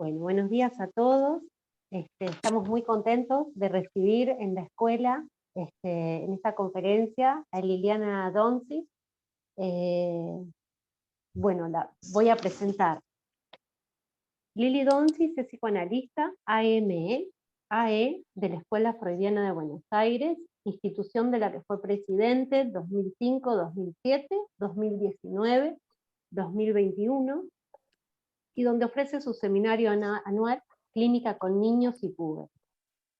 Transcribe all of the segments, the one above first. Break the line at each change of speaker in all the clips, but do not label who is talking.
Bueno, buenos días a todos. Estamos muy contentos de recibir en la escuela, en esta conferencia, a Liliana Donzi. Bueno, la voy a presentar. Lili Donzi es psicoanalista AME, AE de la Escuela Freudiana de Buenos Aires, institución de la que fue presidente 2005, 2007, 2019, 2021, y donde ofrece su seminario anual Clínica con Niños y Púberes.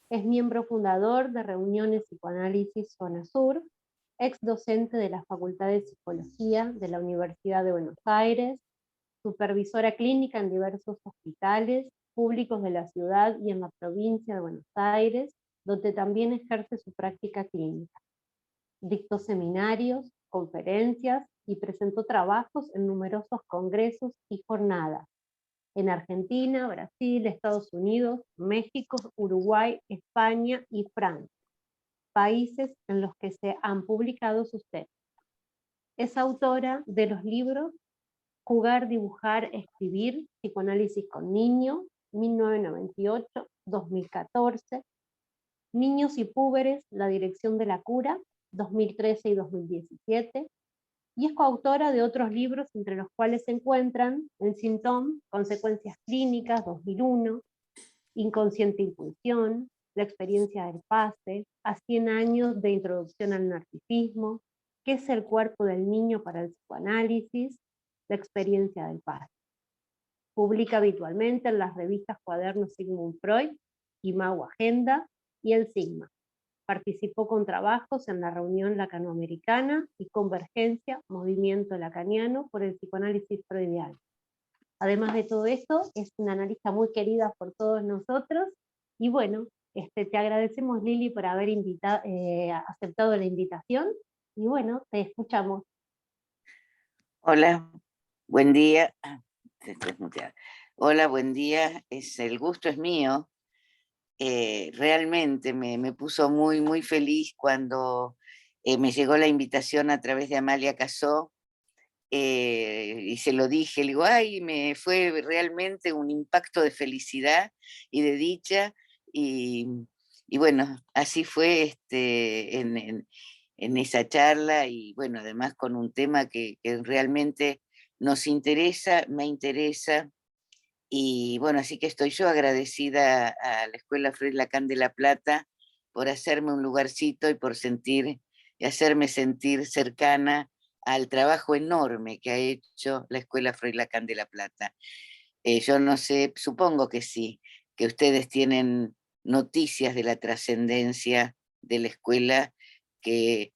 Es miembro fundador de Reuniones Psicoanálisis Zona Sur, ex docente de la Facultad de Psicología de la Universidad de Buenos Aires, supervisora clínica en diversos hospitales públicos de la ciudad y en la provincia de Buenos Aires, donde también ejerce su práctica clínica. Dictó seminarios, conferencias y presentó trabajos en numerosos congresos y jornadas en Argentina, Brasil, Estados Unidos, México, Uruguay, España y Francia, países en los que se han publicado sus textos. Es autora de los libros Jugar, Dibujar, Escribir, Psicoanálisis con Niños, 1998-2014, Niños y Púberes, La Dirección de la Cura, 2013 y 2017, y es coautora de otros libros, entre los cuales se encuentran El Síntoma, Consecuencias Clínicas, 2001, Inconsciente Impulsión, La Experiencia del Pase, A 100 años de Introducción al Narcisismo, ¿Qué es el cuerpo del niño para el psicoanálisis?, La Experiencia del Pase. Publica habitualmente en las revistas Cuadernos Sigmund Freud, Imago Agenda y El Sigma. Participó con trabajos en la Reunión Lacanoamericana y Convergencia, Movimiento Lacaniano por el Psicoanálisis Freudiano. Además de todo esto, es una analista muy querida por todos nosotros, y bueno, te agradecemos, Lili, por haber aceptado la invitación, y bueno, te escuchamos.
Hola, buen día. Estoy muteada. Hola, buen día. El gusto es mío. Realmente me puso muy, muy feliz cuando me llegó la invitación a través de Amalia Casó, y se lo dije, le digo, ay, me fue realmente un impacto de felicidad y de dicha, y, y bueno, así fue en esa charla, y bueno, además con un tema que realmente nos interesa, me interesa. Y bueno, así que estoy yo agradecida a la Escuela Freud Lacan de La Plata por hacerme un lugarcito y por sentir y hacerme sentir cercana al trabajo enorme que ha hecho la Escuela Freud Lacan de La Plata. Yo no sé, supongo que sí, que ustedes tienen noticias de la trascendencia de la escuela, que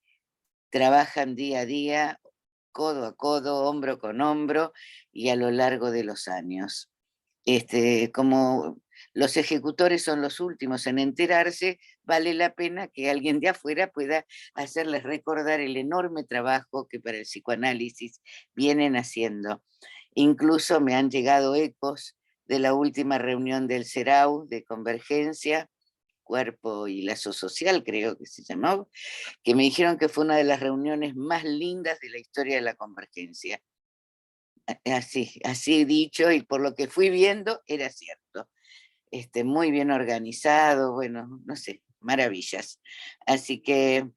trabajan día a día, codo a codo, hombro con hombro y a lo largo de los años. Como los ejecutores son los últimos en enterarse, vale la pena que alguien de afuera pueda hacerles recordar el enorme trabajo que para el psicoanálisis vienen haciendo. Incluso me han llegado ecos de la última reunión del CERAU de Convergencia, Cuerpo y Lazo Social, creo que se llamó, que me dijeron que fue una de las reuniones más lindas de la historia de la Convergencia. Así dicho, y por lo que fui viendo, era cierto. Muy bien organizado, bueno, no sé, maravillas. Así que,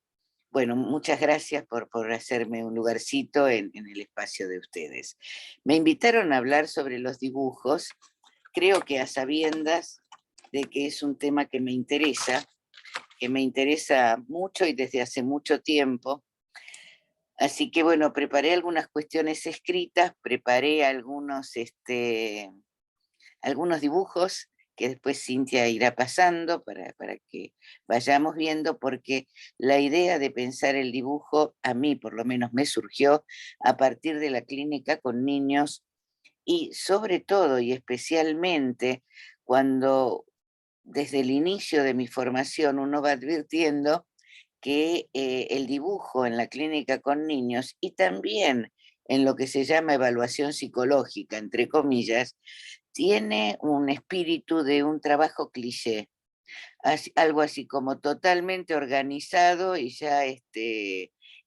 bueno, muchas gracias por hacerme un lugarcito en el espacio de ustedes. Me invitaron a hablar sobre los dibujos, creo que a sabiendas de que es un tema que me interesa mucho y desde hace mucho tiempo. Así que bueno, preparé algunas cuestiones escritas, preparé algunos dibujos que después Cintia irá pasando para que vayamos viendo, porque la idea de pensar el dibujo a mí por lo menos me surgió a partir de la clínica con niños, y sobre todo y especialmente cuando desde el inicio de mi formación uno va advirtiendo que el dibujo en la clínica con niños y también en lo que se llama evaluación psicológica, entre comillas, tiene un espíritu de un trabajo cliché, algo así como totalmente organizado y ya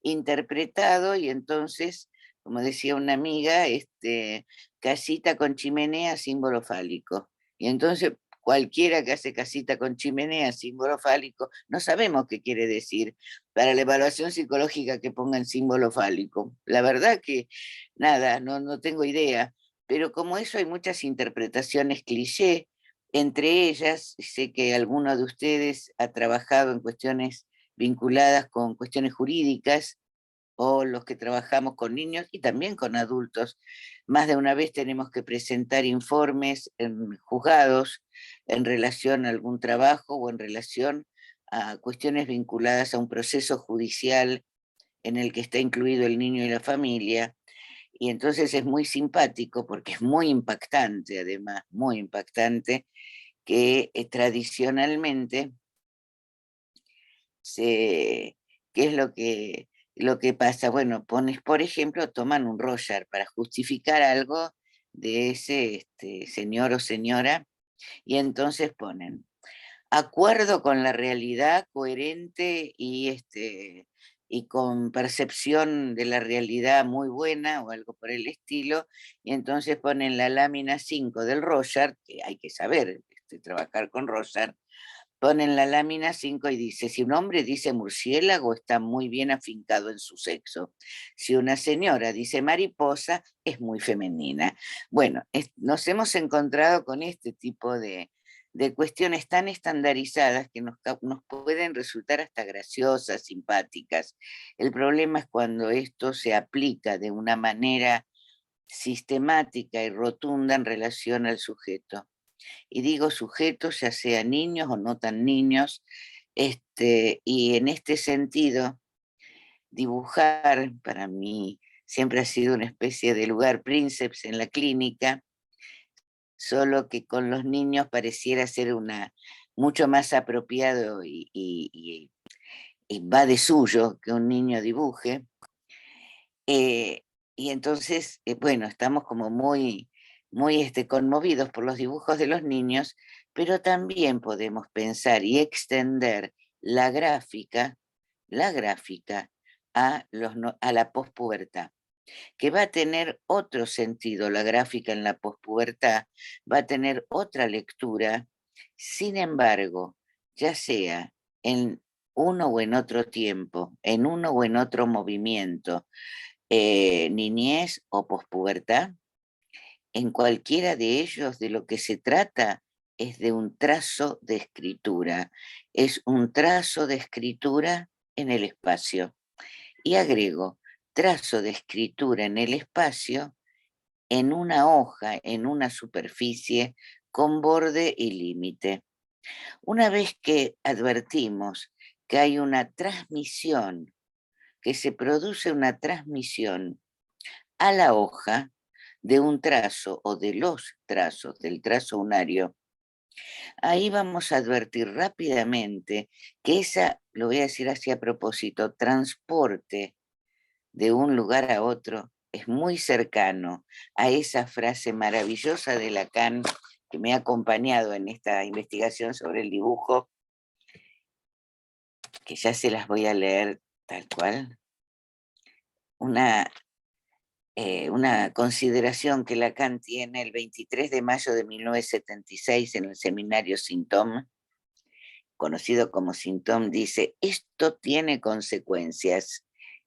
interpretado, y entonces, como decía una amiga, casita con chimenea, símbolo fálico. Y entonces cualquiera que hace casita con chimenea, símbolo fálico, no sabemos qué quiere decir. Para la evaluación psicológica que pongan símbolo fálico. La verdad que nada, no tengo idea. Pero como eso hay muchas interpretaciones cliché, entre ellas, sé que alguno de ustedes ha trabajado en cuestiones vinculadas con cuestiones jurídicas, o los que trabajamos con niños y también con adultos. Más de una vez tenemos que presentar informes en juzgados en relación a algún trabajo o en relación a cuestiones vinculadas a un proceso judicial en el que está incluido el niño y la familia. Y entonces es muy simpático porque es muy impactante, además, muy impactante, que tradicionalmente se, ¿qué es lo que pasa? Bueno, pones, por ejemplo, toman un Roger para justificar algo de ese señor o señora, y entonces ponen acuerdo con la realidad, coherente y con percepción de la realidad muy buena o algo por el estilo, y entonces ponen la lámina 5 del Roger, que hay que saber trabajar con Roger, ponen la lámina 5 y dice, si un hombre dice murciélago, está muy bien afincado en su sexo. Si una señora dice mariposa, es muy femenina. Bueno, nos hemos encontrado con este tipo de cuestiones tan estandarizadas que nos pueden resultar hasta graciosas, simpáticas. El problema es cuando esto se aplica de una manera sistemática y rotunda en relación al sujeto. Y digo sujetos, ya sean niños o no tan niños, y en este sentido, dibujar para mí siempre ha sido una especie de lugar príncipe en la clínica, solo que con los niños pareciera ser mucho más apropiado y va de suyo que un niño dibuje. Eh, y entonces, bueno, estamos como muy conmovidos por los dibujos de los niños, pero también podemos pensar y extender la gráfica a la pospubertad, que va a tener otro sentido la gráfica en la pospubertad, va a tener otra lectura. Sin embargo, ya sea en uno o en otro tiempo, en uno o en otro movimiento, niñez o pospubertad, en cualquiera de ellos de lo que se trata es de un trazo de escritura, es un trazo de escritura en el espacio. Y agrego, trazo de escritura en el espacio, en una hoja, en una superficie, con borde y límite. Una vez que advertimos que hay una transmisión, que se produce una transmisión a la hoja de un trazo o de los trazos del trazo unario, ahí vamos a advertir rápidamente que lo voy a decir así a propósito, transporte de un lugar a otro es muy cercano a esa frase maravillosa de Lacan que me ha acompañado en esta investigación sobre el dibujo, que ya se las voy a leer tal cual. Una consideración que Lacan tiene el 23 de mayo de 1976 en el seminario Sintóm, conocido como Sintóm, dice, esto tiene consecuencias,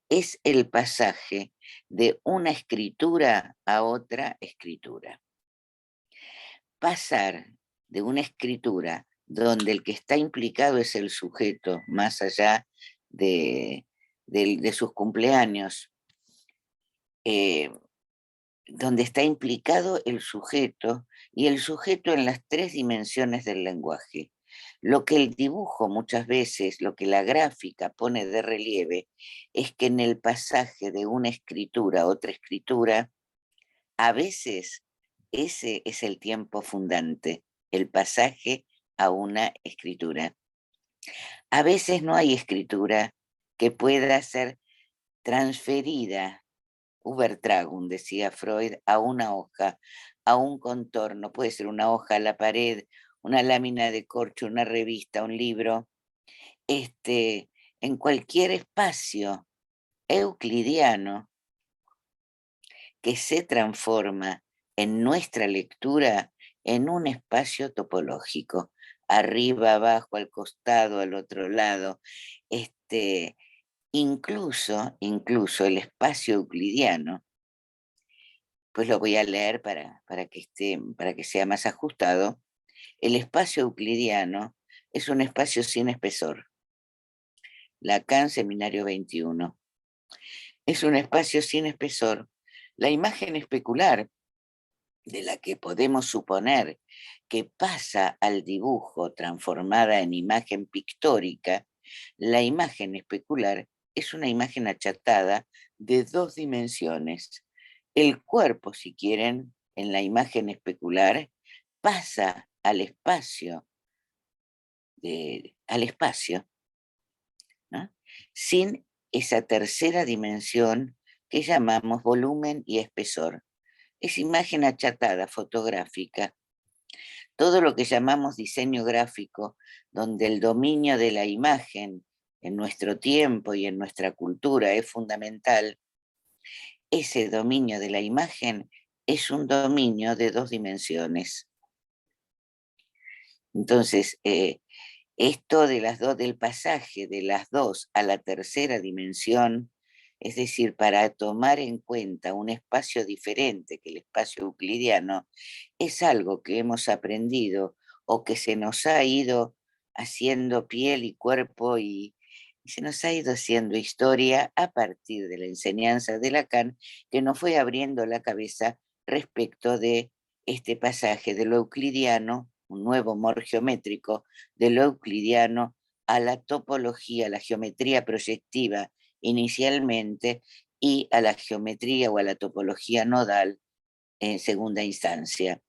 es el pasaje de una escritura a otra escritura. Pasar de una escritura donde el que está implicado es el sujeto, más allá de sus cumpleaños, donde está implicado el sujeto y el sujeto en las tres dimensiones del lenguaje. Lo que el dibujo muchas veces, lo que la gráfica pone de relieve, es que en el pasaje de una escritura a otra escritura, a veces ese es el tiempo fundante, el pasaje a una escritura. A veces no hay escritura que pueda ser transferida, Übertragung, decía Freud, a una hoja, a un contorno. Puede ser una hoja a la pared, una lámina de corcho, una revista, un libro. En cualquier espacio euclidiano que se transforma en nuestra lectura, en un espacio topológico, arriba, abajo, al costado, al otro lado. Incluso el espacio euclidiano, pues lo voy a leer para que sea más ajustado. El espacio euclidiano es un espacio sin espesor. Lacan, Seminario 21. Es un espacio sin espesor. La imagen especular, de la que podemos suponer que pasa al dibujo transformada en imagen pictórica, la imagen especular es una imagen achatada de 2 dimensiones. El cuerpo, si quieren, en la imagen especular, pasa al espacio, ¿no? Sin esa tercera dimensión que llamamos volumen y espesor. Es imagen achatada, fotográfica. Todo lo que llamamos diseño gráfico, donde el dominio de la imagen en nuestro tiempo y en nuestra cultura es fundamental, ese dominio de la imagen es un dominio de 2 dimensiones. Entonces, esto del pasaje de las 2 a la tercera dimensión, es decir, para tomar en cuenta un espacio diferente que el espacio euclidiano, es algo que hemos aprendido o que se nos ha ido haciendo piel y cuerpo y se nos ha ido haciendo historia a partir de la enseñanza de Lacan, que nos fue abriendo la cabeza respecto de este pasaje de lo euclidiano, un nuevo humor geométrico, de lo euclidiano a la topología, a la geometría proyectiva inicialmente y a la geometría o a la topología nodal en segunda instancia.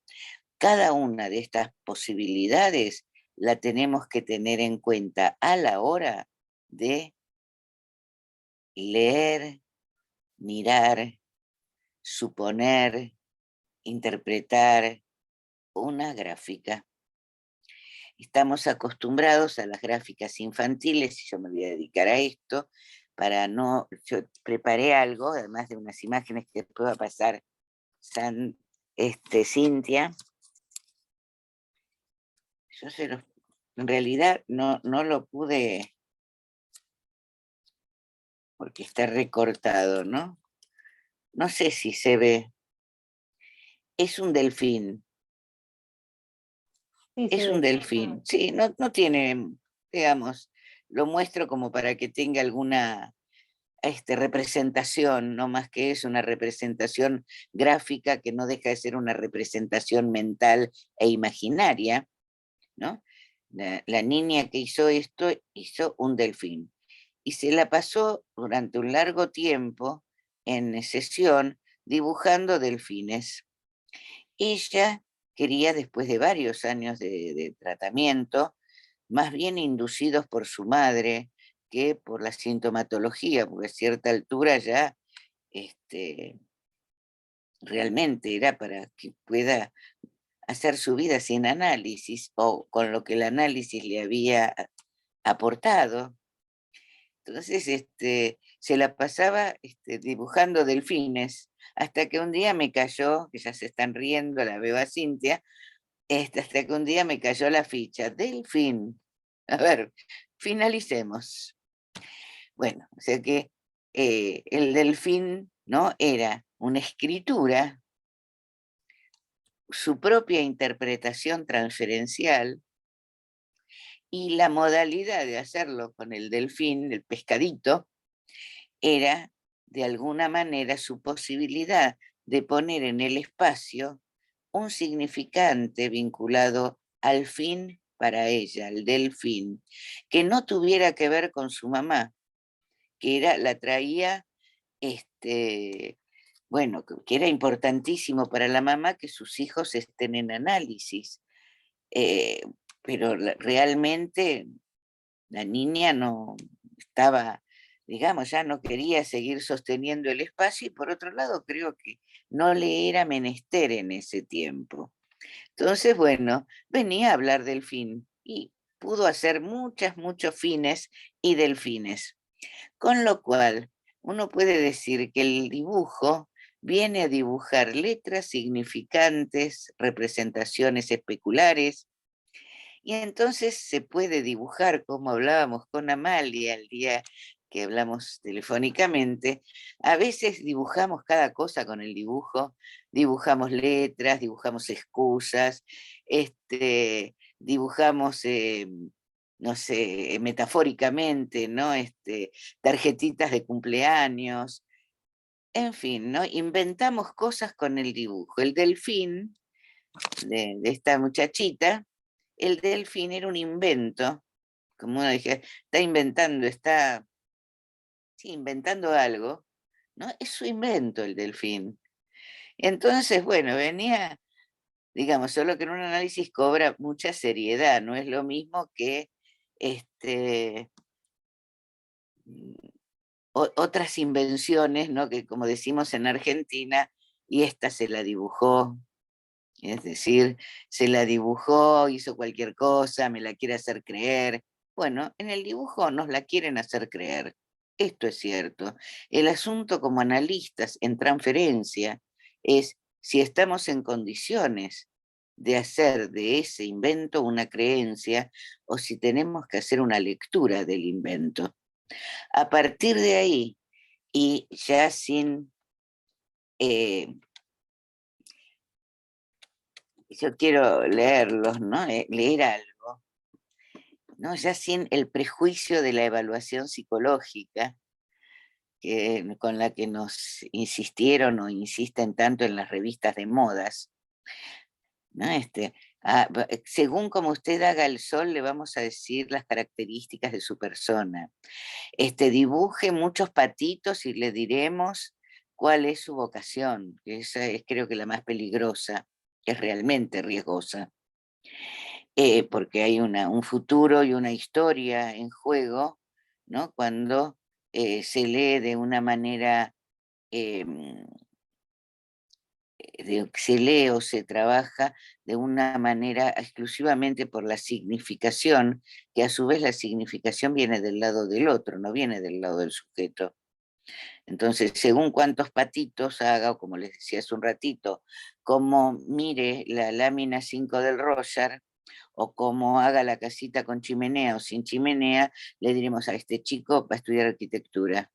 Cada una de estas posibilidades la tenemos que tener en cuenta a la hora de leer, mirar, suponer, interpretar una gráfica. Estamos acostumbrados a las gráficas infantiles, y yo me voy a dedicar a esto, yo preparé algo, además de unas imágenes que después va a pasar Cintia. En realidad no lo pude, porque está recortado, ¿no? No sé si se ve. Es un delfín.
Sí,
Es un delfín. Sí, no tiene, digamos, lo muestro como para que tenga alguna representación, no más que es una representación gráfica que no deja de ser una representación mental e imaginaria, ¿no? La niña que hizo esto hizo un delfín y se la pasó durante un largo tiempo en sesión dibujando delfines. Ella quería, después de varios años de tratamiento, más bien inducidos por su madre que por la sintomatología, porque a cierta altura ya realmente era para que pueda hacer su vida sin análisis o con lo que el análisis le había aportado. Entonces se la pasaba dibujando delfines, hasta que un día me cayó, que ya se están riendo, la veo a Cintia, hasta que un día me cayó la ficha, delfín. A ver, finalicemos. Bueno, o sea que el delfín, ¿no? Era una escritura, su propia interpretación transferencial, y la modalidad de hacerlo con el delfín, el pescadito, era de alguna manera su posibilidad de poner en el espacio un significante vinculado al fin para ella, al delfín, que no tuviera que ver con su mamá, la traía, bueno, que era importantísimo para la mamá que sus hijos estén en análisis, eh, pero realmente la niña no estaba, digamos, ya no quería seguir sosteniendo el espacio y por otro lado creo que no le era menester en ese tiempo. Entonces, bueno, venía a hablar del fin y pudo hacer muchos fines y delfines. Con lo cual, uno puede decir que el dibujo viene a dibujar letras significantes, representaciones especulares, y entonces se puede dibujar, como hablábamos con Amalia el día que hablamos telefónicamente, a veces dibujamos cada cosa con el dibujo, dibujamos letras, dibujamos excusas, dibujamos, no sé, metafóricamente, ¿no? Tarjetitas de cumpleaños, en fin, ¿no? Inventamos cosas con el dibujo. El delfín de esta muchachita, el delfín era un invento, como uno dije, está inventando, está sí, inventando algo, ¿no? Es su invento el delfín. Entonces, bueno, venía, digamos, solo que en un análisis cobra mucha seriedad, no es lo mismo que este, mm, otras invenciones, ¿no? Que como decimos en Argentina, y esta se la dibujó, es decir, se la dibujó, hizo cualquier cosa, me la quiere hacer creer. Bueno, en el dibujo nos la quieren hacer creer. Esto es cierto. El asunto como analistas en transferencia es si estamos en condiciones de hacer de ese invento una creencia o si tenemos que hacer una lectura del invento. A partir de ahí, y ya sin eh, yo quiero leerlos, ¿no? Leer algo, ¿no? Ya sin el prejuicio de la evaluación psicológica con la que nos insistieron o insisten tanto en las revistas de modas, ¿no? Según como usted haga el sol, le vamos a decir las características de su persona. Dibuje muchos patitos y le diremos cuál es su vocación, que esa es creo que la más peligrosa, que es realmente riesgosa. Porque hay un futuro y una historia en juego, ¿no? Cuando se lee de una manera, em, se lee o se trabaja de una manera exclusivamente por la significación, que a su vez la significación viene del lado del otro, no viene del lado del sujeto. Entonces, según cuántos patitos haga, o como les decía hace un ratito, como mire la lámina 5 del Roger, o como haga la casita con chimenea o sin chimenea, le diremos a este chico va a estudiar arquitectura.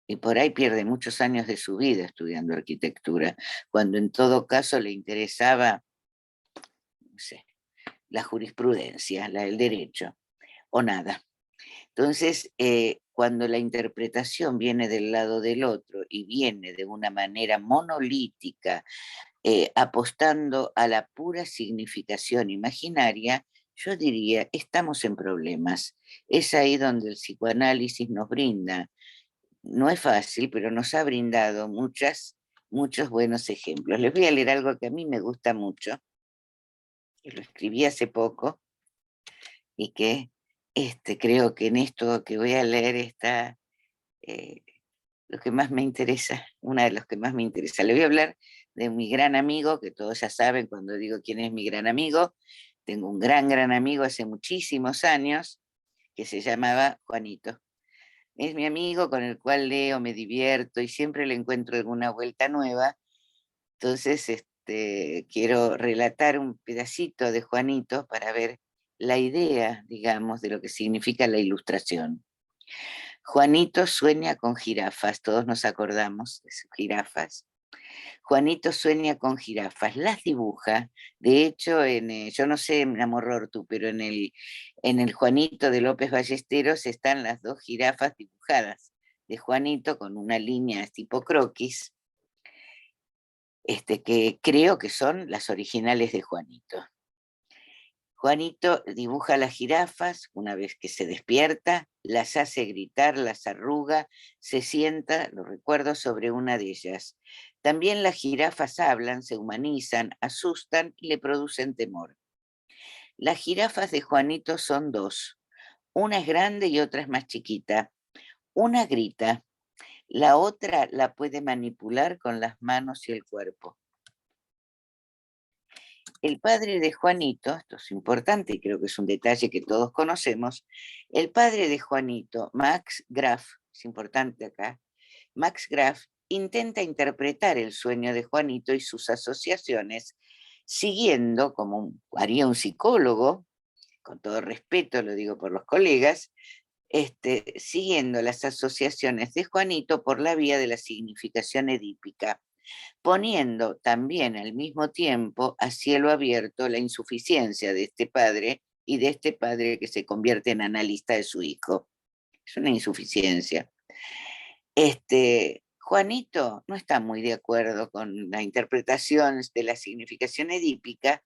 Y por ahí pierde muchos años de su vida estudiando arquitectura, cuando en todo caso le interesaba, no sé, la jurisprudencia, el derecho, o nada. Entonces, cuando la interpretación viene del lado del otro y viene de una manera monolítica, apostando a la pura significación imaginaria, yo diría, estamos en problemas. Es ahí donde el psicoanálisis nos brinda. No es fácil, pero nos ha brindado muchos buenos ejemplos. Les voy a leer algo que a mí me gusta mucho, que lo escribí hace poco y que creo que en esto que voy a leer está eh, lo que más me interesa, una de los que más me interesa. Le voy a hablar de mi gran amigo, que todos ya saben cuando digo quién es mi gran amigo. Tengo un gran amigo hace muchísimos años que se llamaba Juanito. Es mi amigo con el cual leo, me divierto y siempre le encuentro alguna vuelta nueva. Entonces, quiero relatar un pedacito de Juanito para ver la idea, digamos, de lo que significa la ilustración. Juanito sueña con jirafas, todos nos acordamos de sus jirafas. Juanito sueña con jirafas, las dibuja. De hecho, yo no sé, mi amor Ortu, pero en el Juanito de López Ballesteros están las dos jirafas dibujadas de Juanito con una línea tipo croquis, que creo que son las originales de Juanito. Juanito dibuja las jirafas una vez que se despierta, las hace gritar, las arruga, se sienta, lo recuerdo, sobre una de ellas. También las jirafas hablan, se humanizan, asustan y le producen temor. Las jirafas de Juanito son dos. Una es grande y otra es más chiquita. Una grita, la otra la puede manipular con las manos y el cuerpo. El padre de Juanito, esto es importante y creo que es un detalle que todos conocemos, el padre de Juanito, Max Graf, es importante acá, Max Graf intenta interpretar el sueño de Juanito y sus asociaciones, siguiendo, como haría un psicólogo, con todo respeto lo digo por los colegas, siguiendo las asociaciones de Juanito por la vía de la significación edípica, poniendo también al mismo tiempo a cielo abierto la insuficiencia de este padre y de este padre que se convierte en analista de su hijo. Es una insuficiencia. Juanito no está muy de acuerdo con la interpretación de la significación edípica,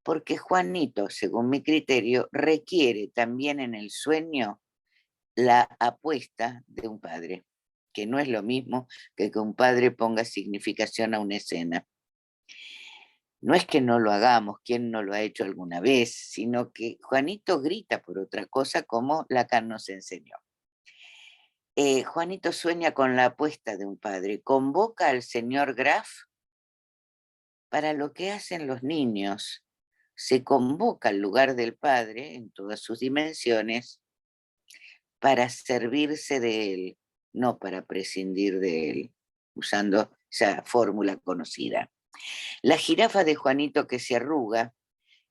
porque Juanito, según mi criterio, requiere también en el sueño la apuesta de un padre, que no es lo mismo que un padre ponga significación a una escena. No es que no lo hagamos, quien no lo ha hecho alguna vez, sino que Juanito grita por otra cosa, como Lacan nos enseñó. Juanito sueña con la apuesta de un padre, convoca al señor Graf para lo que hacen los niños. Se convoca al lugar del padre en todas sus dimensiones para servirse de él, no para prescindir de él, usando esa fórmula conocida. La jirafa de Juanito que se arruga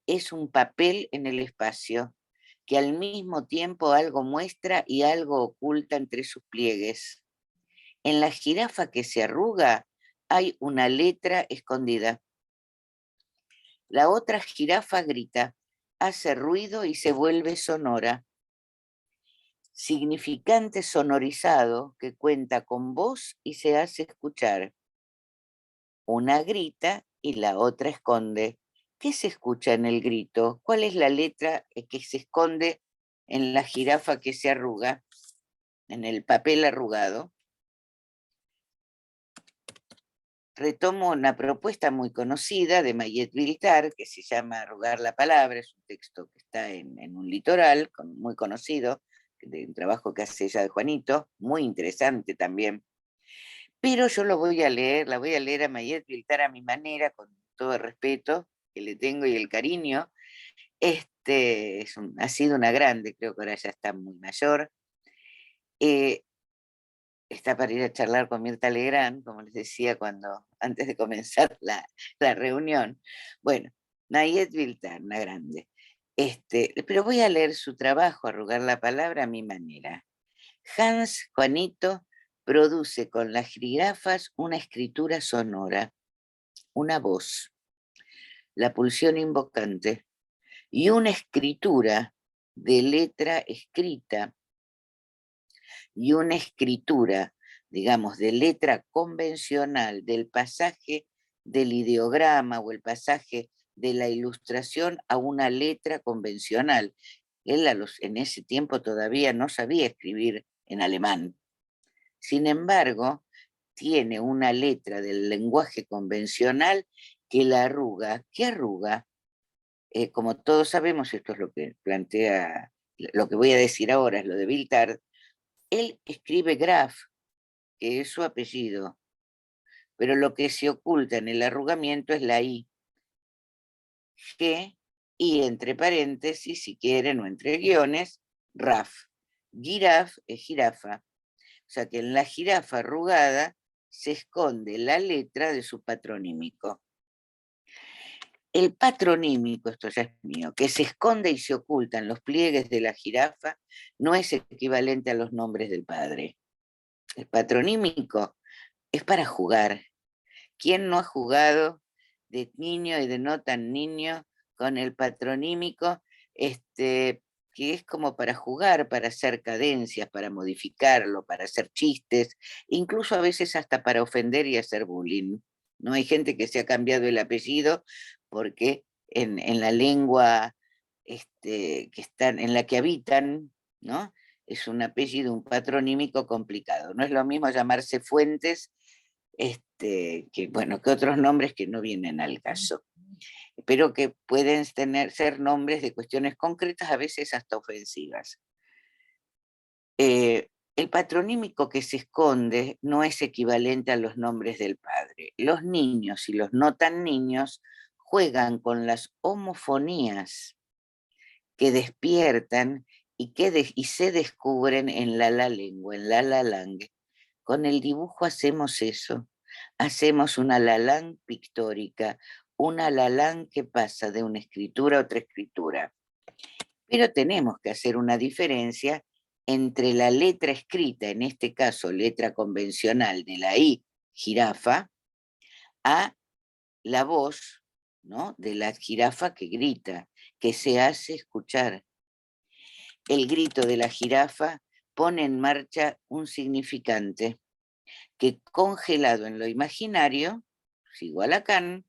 es un papel en el espacio que al mismo tiempo algo muestra y algo oculta entre sus pliegues. En la jirafa que se arruga hay una letra escondida. La otra jirafa grita, hace ruido y se vuelve sonora. Significante sonorizado que cuenta con voz y se hace escuchar. Una grita y la otra esconde. ¿Qué se escucha en el grito? ¿Cuál es la letra que se esconde en la jirafa que se arruga, en el papel arrugado? Retomo una propuesta muy conocida de Mayet Viltar, que se llama Arrugar la palabra, es un texto que está en un litoral, muy conocido, de un trabajo que hace ella de Juanito, muy interesante también. Pero yo lo voy a leer, la voy a leer a Mayet Viltar a mi manera, con todo el respeto que le tengo y el cariño. Ha sido una grande, creo que ahora ya está muy mayor. Está para ir a charlar con Mirta Legrand, como les decía antes de comenzar la reunión. Bueno, Nayet Viltar, una grande. Pero voy a leer su trabajo, Arrugar la palabra a mi manera. Hans Juanito produce con las jirafas una escritura sonora, una voz, la pulsión invocante, y una escritura de letra escrita y una escritura, digamos, de letra convencional del pasaje del ideograma o el pasaje de la ilustración a una letra convencional. Él en ese tiempo todavía no sabía escribir en alemán. Sin embargo, tiene una letra del lenguaje convencional que la arruga. ¿Qué arruga? Como todos sabemos, esto es lo que plantea, lo que voy a decir ahora es lo de Viltar. Él escribe Graf, que es su apellido, pero lo que se oculta en el arrugamiento es la I, G, y entre paréntesis, si quieren, o entre guiones, Raf. Giraf es jirafa. O sea que en la jirafa arrugada se esconde la letra de su patronímico. El patronímico, esto ya es mío, que se esconde y se oculta en los pliegues de la jirafa, no es equivalente a los nombres del padre. El patronímico es para jugar. ¿Quién no ha jugado de niño y de no tan niño con el patronímico? Que es como para jugar, para hacer cadencias, para modificarlo, para hacer chistes, incluso a veces hasta para ofender y hacer bullying. No hay gente que se ha cambiado el apellido porque en la lengua en la que habitan, ¿no? Es un apellido, un patronímico complicado. No es lo mismo llamarse Fuentes que otros nombres que no vienen al caso, pero que pueden ser nombres de cuestiones concretas, a veces hasta ofensivas. El patronímico que se esconde no es equivalente a los nombres del padre. Los niños y los no tan niños juegan con las homofonías que despiertan y se descubren en la lengua, en la lang, Con el dibujo hacemos eso, hacemos una Lalán pictórica, una Lalán que pasa de una escritura a otra escritura. Pero tenemos que hacer una diferencia entre la letra escrita, en este caso letra convencional de la I, jirafa, a la voz, ¿no?, de la jirafa que grita, que se hace escuchar. El grito de la jirafa pone en marcha un significante que, congelado en lo imaginario, sigo a Lacan,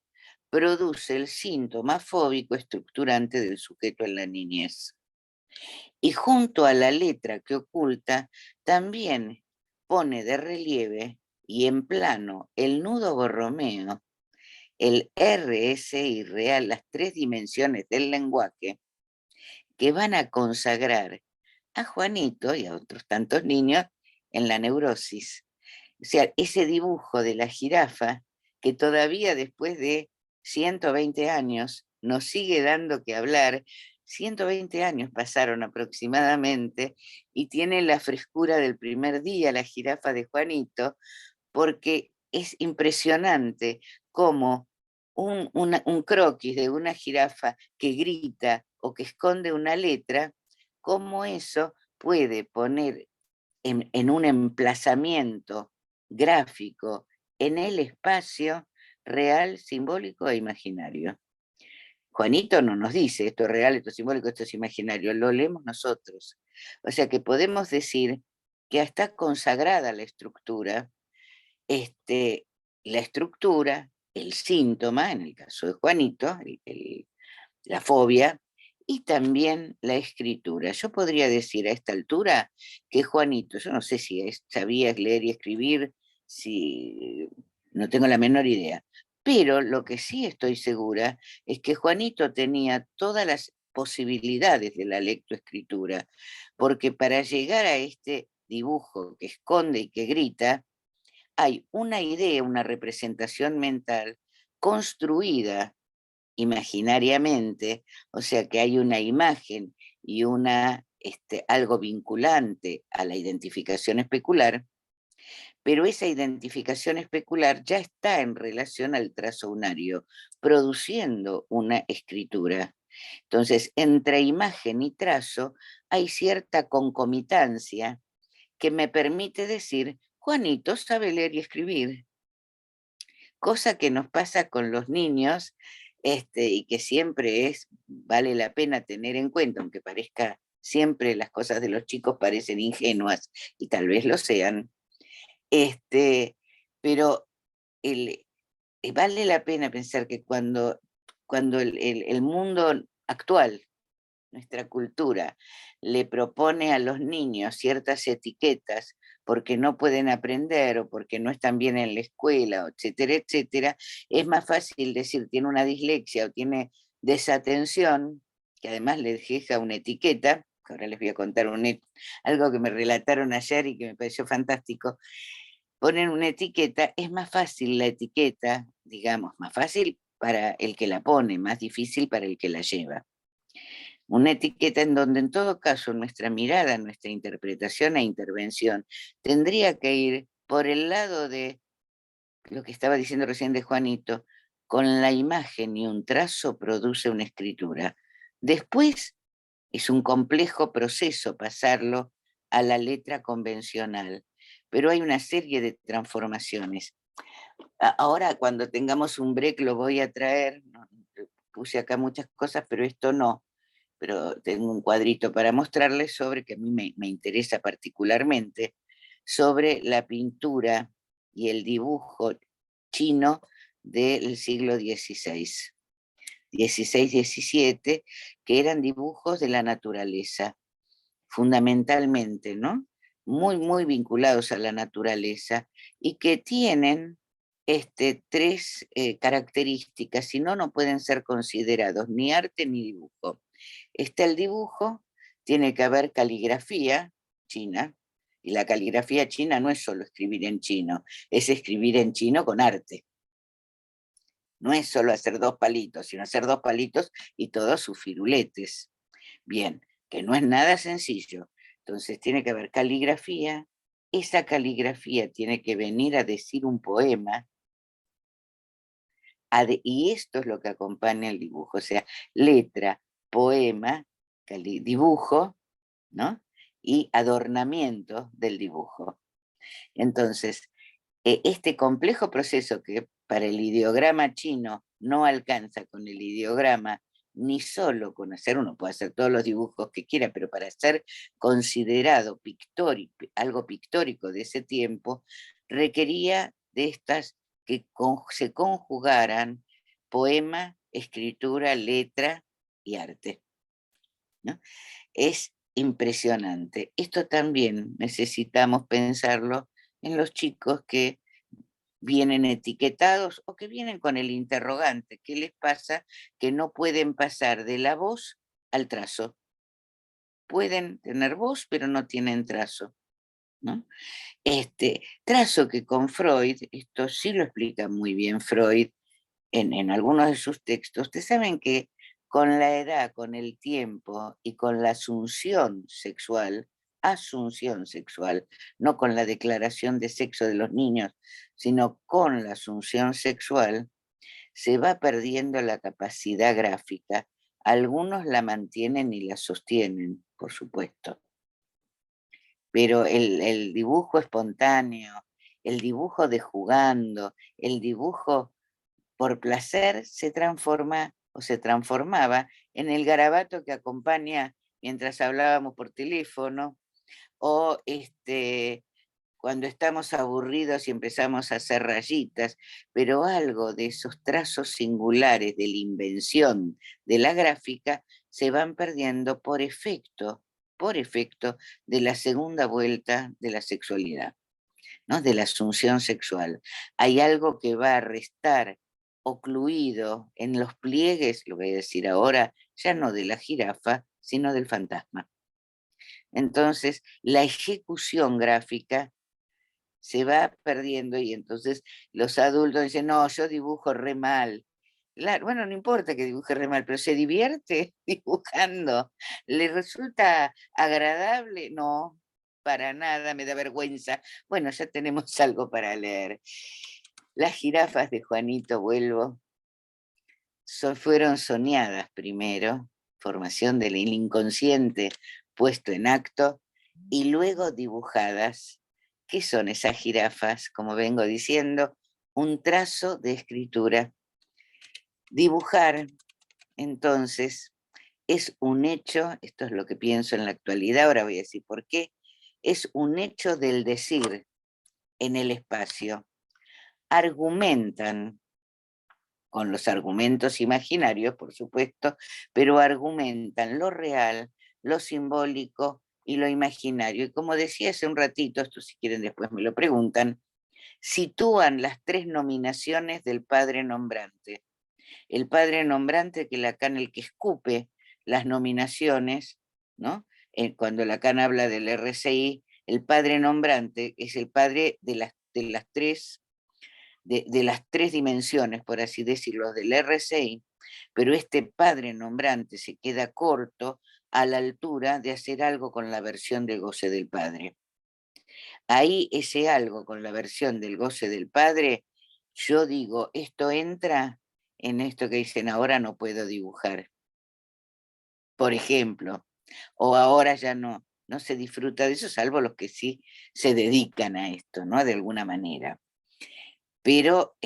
produce el síntoma fóbico estructurante del sujeto en la niñez. Y junto a la letra que oculta, también pone de relieve y en plano el nudo borromeo, el RSI real, las tres dimensiones del lenguaje, que van a consagrar a Juanito y a otros tantos niños en la neurosis. O sea, ese dibujo de la jirafa que todavía después de 120 años nos sigue dando que hablar. 120 años pasaron aproximadamente y tiene la frescura del primer día la jirafa de Juanito, porque es impresionante cómo un croquis de una jirafa que grita o que esconde una letra, cómo eso puede poner en un emplazamiento gráfico en el espacio real, simbólico e imaginario. Juanito no nos dice esto es real, esto es simbólico, esto es imaginario, lo leemos nosotros. O sea que podemos decir que está consagrada la estructura, el síntoma, en el caso de Juanito, la fobia, y también la escritura. Yo podría decir a esta altura que Juanito, yo no sé si sabía leer y escribir, si no tengo la menor idea, pero lo que sí estoy segura es que Juanito tenía todas las posibilidades de la lectoescritura, porque para llegar a este dibujo que esconde y que grita, hay una idea, una representación mental construida imaginariamente, o sea que hay una imagen y algo vinculante a la identificación especular, pero esa identificación especular ya está en relación al trazo unario, produciendo una escritura. Entonces, entre imagen y trazo hay cierta concomitancia que me permite decir, Juanito sabe leer y escribir, cosa que nos pasa con los niños, y que siempre vale la pena tener en cuenta, aunque parezca siempre las cosas de los chicos parecen ingenuas, y tal vez lo sean, pero el- vale la pena pensar que cuando el mundo actual, nuestra cultura, le propone a los niños ciertas etiquetas porque no pueden aprender o porque no están bien en la escuela, etcétera, etcétera, es más fácil decir tiene una dislexia o tiene desatención, que además les deja una etiqueta, que ahora les voy a contar algo que me relataron ayer y que me pareció fantástico. Ponen una etiqueta, es más fácil la etiqueta, digamos, más fácil para el que la pone, más difícil para el que la lleva. Una etiqueta en donde en todo caso nuestra mirada, nuestra interpretación e intervención tendría que ir por el lado de lo que estaba diciendo recién de Juanito, con la imagen y un trazo produce una escritura. Después es un complejo proceso pasarlo a la letra convencional, pero hay una serie de transformaciones. Ahora cuando tengamos un break lo voy a traer, puse acá muchas cosas, pero esto no, pero tengo un cuadrito para mostrarles sobre, que a mí me interesa particularmente, sobre la pintura y el dibujo chino del siglo XVI, XVI-XVII, que eran dibujos de la naturaleza, fundamentalmente, ¿no? Muy, muy vinculados a la naturaleza y que tienen tres características, si no, no pueden ser considerados ni arte ni dibujo. Está el dibujo, tiene que haber caligrafía china, y la caligrafía china no es solo escribir en chino, es escribir en chino con arte. No es solo hacer dos palitos, sino hacer dos palitos y todos sus firuletes. Bien, que no es nada sencillo. Entonces tiene que haber caligrafía, esa caligrafía tiene que venir a decir un poema, y esto es lo que acompaña el dibujo, o sea, letra, poema, dibujo, ¿no? Y adornamiento del dibujo. Entonces, este complejo proceso que para el ideograma chino no alcanza con el ideograma, ni solo con hacer, uno puede hacer todos los dibujos que quiera, pero para ser considerado algo pictórico de ese tiempo, requería de estas que se conjugaran poema, escritura, letra y arte, ¿no? Es impresionante. Esto también necesitamos pensarlo en los chicos que vienen etiquetados o que vienen con el interrogante. ¿Qué les pasa? Que no pueden pasar de la voz al trazo. Pueden tener voz, pero no tienen trazo, ¿no? Trazo que con Freud, esto sí lo explica muy bien Freud en algunos de sus textos. Ustedes saben que con la edad, con el tiempo y con la asunción sexual, no con la declaración de sexo de los niños, sino con la asunción sexual, se va perdiendo la capacidad gráfica. Algunos la mantienen y la sostienen, por supuesto, pero el dibujo espontáneo, el dibujo de jugando, el dibujo por placer se transforma o se transformaba en el garabato que acompaña mientras hablábamos por teléfono, o cuando estamos aburridos y empezamos a hacer rayitas, pero algo de esos trazos singulares de la invención de la gráfica se van perdiendo por efecto de la segunda vuelta de la sexualidad, ¿no? De la asunción sexual. Hay algo que va a restar ocluido en los pliegues, lo voy a decir ahora, ya no de la jirafa, sino del fantasma. Entonces, la ejecución gráfica se va perdiendo y entonces los adultos dicen, no, yo dibujo re mal. Claro, bueno, no importa que dibuje re mal, pero se divierte dibujando. ¿Le resulta agradable? No, para nada, me da vergüenza. Bueno, ya tenemos algo para leer. Las jirafas de Juanito Vuelvo fueron soñadas primero, formación del inconsciente puesto en acto, y luego dibujadas. ¿Qué son esas jirafas? Como vengo diciendo, un trazo de escritura. Dibujar, entonces, es un hecho, esto es lo que pienso en la actualidad, ahora voy a decir por qué, es un hecho del decir en el espacio. Argumentan con los argumentos imaginarios, por supuesto, pero argumentan lo real, lo simbólico y lo imaginario. Y como decía hace un ratito, esto si quieren después me lo preguntan, sitúan las tres nominaciones del padre nombrante. El padre nombrante, que Lacan el que escupe las nominaciones, ¿no? Cuando Lacan habla del RCI, el padre nombrante es el padre de las tres dimensiones, por así decirlo, del RCI, pero este padre nombrante se queda corto a la altura de hacer algo con la versión de goce del padre. Ahí ese algo con la versión del goce del padre, yo digo, esto entra en esto que dicen ahora no puedo dibujar, por ejemplo, o ahora ya no se disfruta de eso, salvo los que sí se dedican a esto, ¿no? De alguna manera. Pero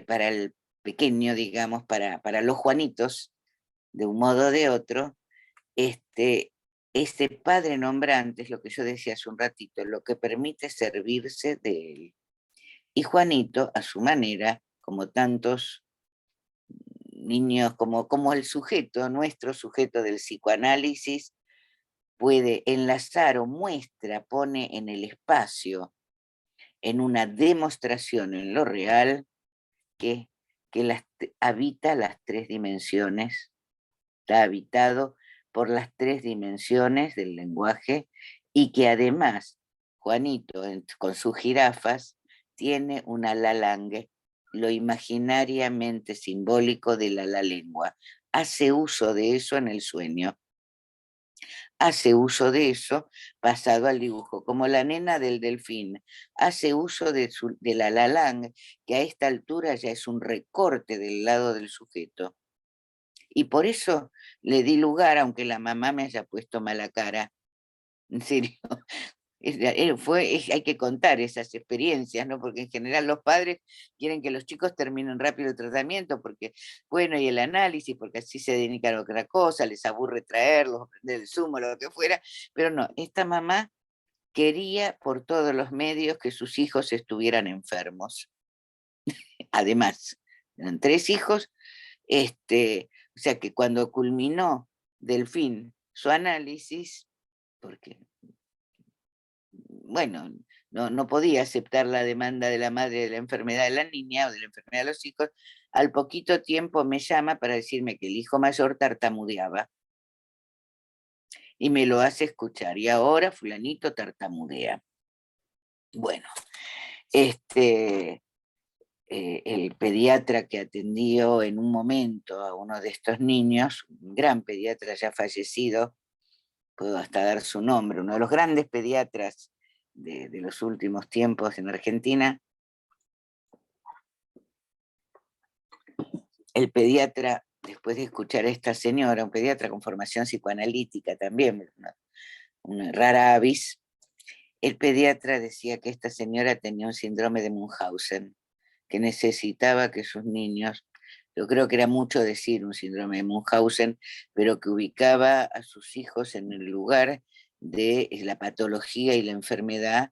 para el pequeño, digamos, para los Juanitos, de un modo o de otro, este padre nombrante es lo que yo decía hace un ratito, lo que permite servirse de él. Y Juanito, a su manera, como tantos niños, como el sujeto, nuestro sujeto del psicoanálisis, puede enlazar o muestra, pone en el espacio, en una demostración en lo real, que, habita las tres dimensiones, está habitado por las tres dimensiones del lenguaje y que además Juanito con sus jirafas tiene una lalangue, lo imaginariamente simbólico de la lengua. Hace uso de eso en el sueño. hace uso de eso pasado al dibujo, como la nena del delfín, hace uso de la Lalang, que a esta altura ya es un recorte del lado del sujeto. Y por eso le di lugar, aunque la mamá me haya puesto mala cara, en serio. Hay que contar esas experiencias, ¿no? Porque en general los padres quieren que los chicos terminen rápido el tratamiento, porque, bueno, y el análisis, porque así se dedican a otra cosa, les aburre traerlos, aprender el zumo, lo que fuera, pero no, esta mamá quería por todos los medios que sus hijos estuvieran enfermos. Además, eran 3 hijos, o sea que cuando culminó Delfín su análisis, porque bueno, no podía aceptar la demanda de la madre de la enfermedad de la niña o de la enfermedad de los hijos, al poquito tiempo me llama para decirme que el hijo mayor tartamudeaba y me lo hace escuchar. Y ahora fulanito tartamudea. Bueno, el pediatra que atendió en un momento a uno de estos niños, un gran pediatra ya fallecido, puedo hasta dar su nombre, uno de los grandes pediatras de los últimos tiempos en Argentina. El pediatra, después de escuchar a esta señora, un pediatra con formación psicoanalítica también, una rara avis, el pediatra decía que esta señora tenía un síndrome de Munchausen, que necesitaba que sus niños, yo creo que era mucho decir un síndrome de Munchausen, pero que ubicaba a sus hijos en el lugar de la patología y la enfermedad,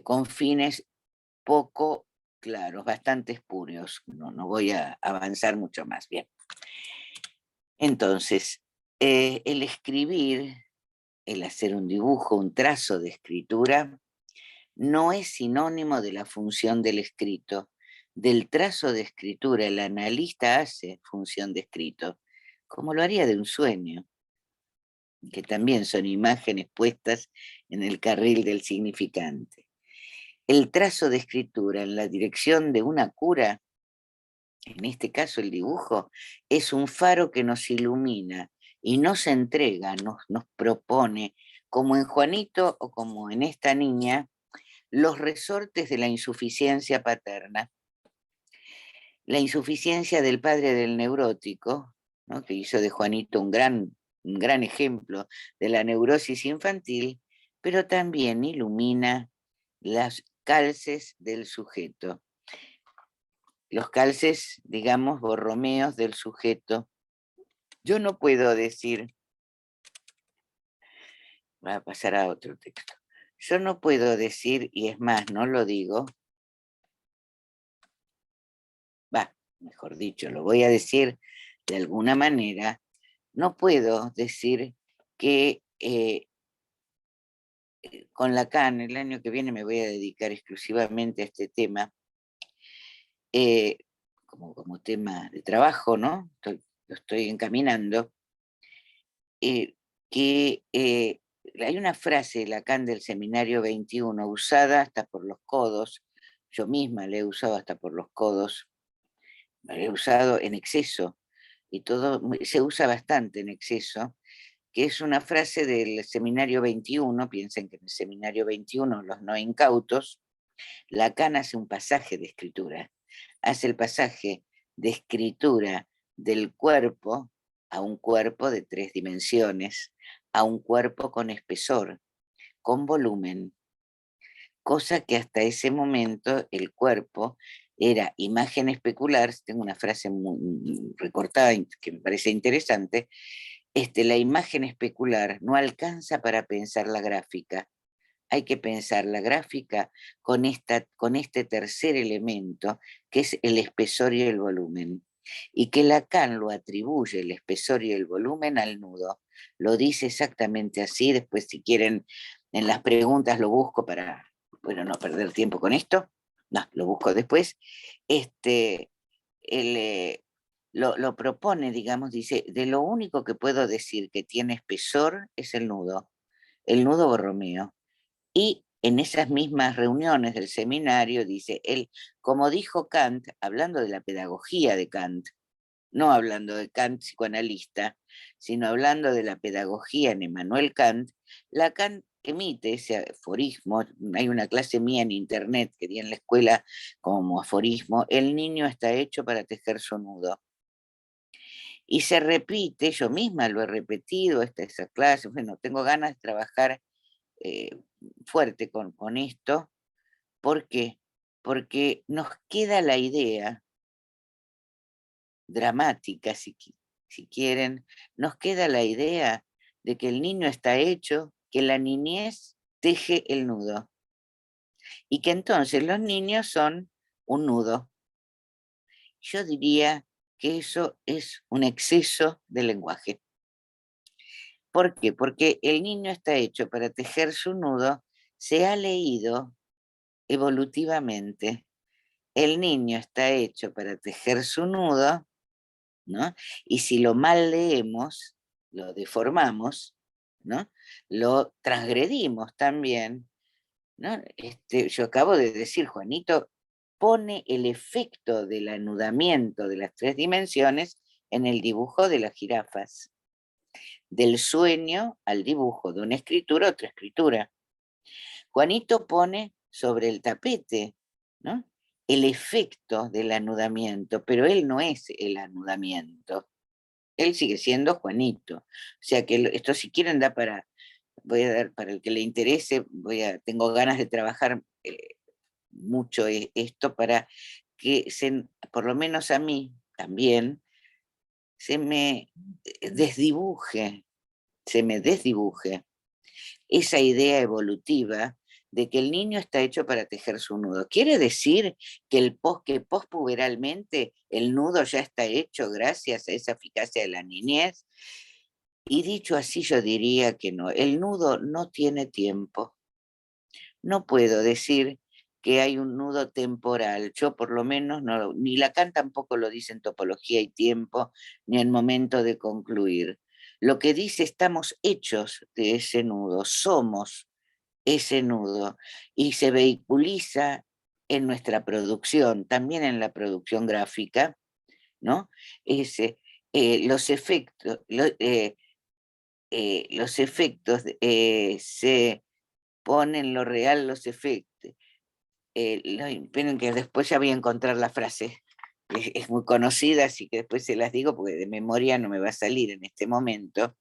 con fines poco claros, bastante espurios. No voy a avanzar mucho más. Bien. Entonces, el escribir, el hacer un dibujo, un trazo de escritura, no es sinónimo de la función del escrito. Del trazo de escritura, el analista hace función de escrito, como lo haría de un sueño, que también son imágenes puestas en el carril del significante. El trazo de escritura en la dirección de una cura, en este caso el dibujo, es un faro que nos ilumina y nos entrega, nos propone, como en Juanito o como en esta niña, los resortes de la insuficiencia paterna. La insuficiencia del padre del neurótico, ¿no?, que hizo de Juanito un gran ejemplo de la neurosis infantil, pero también ilumina las calces del sujeto. Los calces, digamos, borromeos del sujeto. Yo no puedo decir, va a pasar a otro texto, yo no puedo decir, y es más, no lo digo, mejor dicho, lo voy a decir de alguna manera, no puedo decir que con Lacan el año que viene me voy a dedicar exclusivamente a este tema, eh, como tema de trabajo, ¿no? Lo estoy encaminando, que hay una frase de Lacan del Seminario 21 usada hasta por los codos, yo misma la he usado hasta por los codos, la he usado en exceso, y todo se usa bastante en exceso, que es una frase del Seminario 21, piensen que en el Seminario 21 los no incautos, Lacan hace un pasaje de escritura, hace el pasaje de escritura del cuerpo a un cuerpo de 3 dimensiones, a un cuerpo con espesor, con volumen, cosa que hasta ese momento el cuerpo era imagen especular. Tengo una frase muy recortada que me parece interesante. La imagen especular no alcanza para pensar la gráfica. Hay que pensar la gráfica con este tercer elemento, que es el espesor y el volumen. Y que Lacan lo atribuye, el espesor y el volumen, al nudo. Lo dice exactamente así. Después, si quieren, en las preguntas lo busco para, bueno, no perder tiempo con esto. No, lo busco después. Él, lo propone, digamos, dice, de lo único que puedo decir que tiene espesor es el nudo borromeo. Y en esas mismas reuniones del seminario dice él, como dijo Kant, hablando de la pedagogía de Kant, no hablando de Kant psicoanalista, sino hablando de la pedagogía en Immanuel Kant, Lacan emite ese aforismo. Hay una clase mía en internet que di en la escuela como aforismo: el niño está hecho para tejer su nudo. Y se repite, yo misma lo he repetido, esa clase, bueno, tengo ganas de trabajar eh, fuerte con esto. ¿Por qué? Porque nos queda la idea dramática, si quieren, nos queda la idea de que el niño está hecho, que la niñez teje el nudo y que entonces los niños son un nudo. Yo diría que eso es un exceso de lenguaje. ¿Por qué? Porque el niño está hecho para tejer su nudo, se ha leído evolutivamente. El niño está hecho para tejer su nudo, ¿no? Y si lo mal leemos, lo deformamos, ¿no? Lo transgredimos también, ¿no? Yo acabo de decir, Juanito pone el efecto del anudamiento de las 3 dimensiones en el dibujo de las jirafas, del sueño al dibujo, de una escritura a otra escritura. Juanito pone sobre el tapete, ¿no?, el efecto del anudamiento, pero él no es el anudamiento. Él sigue siendo Juanito. O sea que esto, si quieren, voy a dar, para el que le interese, tengo ganas de trabajar mucho esto para que por lo menos a mí también, se me desdibuje, se me desdibuje esa idea evolutiva de que el niño está hecho para tejer su nudo. ¿Quiere decir que pospuberalmente el nudo ya está hecho gracias a esa eficacia de la niñez? Y dicho así, yo diría que no. El nudo no tiene tiempo. No puedo decir que hay un nudo temporal. Yo por lo menos no, ni Lacan tampoco lo dice en topología y tiempo, ni en momento de concluir. Lo que dice: estamos hechos de ese nudo, somos ese nudo, y se vehiculiza en nuestra producción, también en la producción gráfica, ¿no? Ese, los efectos se ponen lo real, los efectos. Esperen que después ya voy a encontrar la frase. Es muy conocida, así que después se las digo porque de memoria no me va a salir en este momento.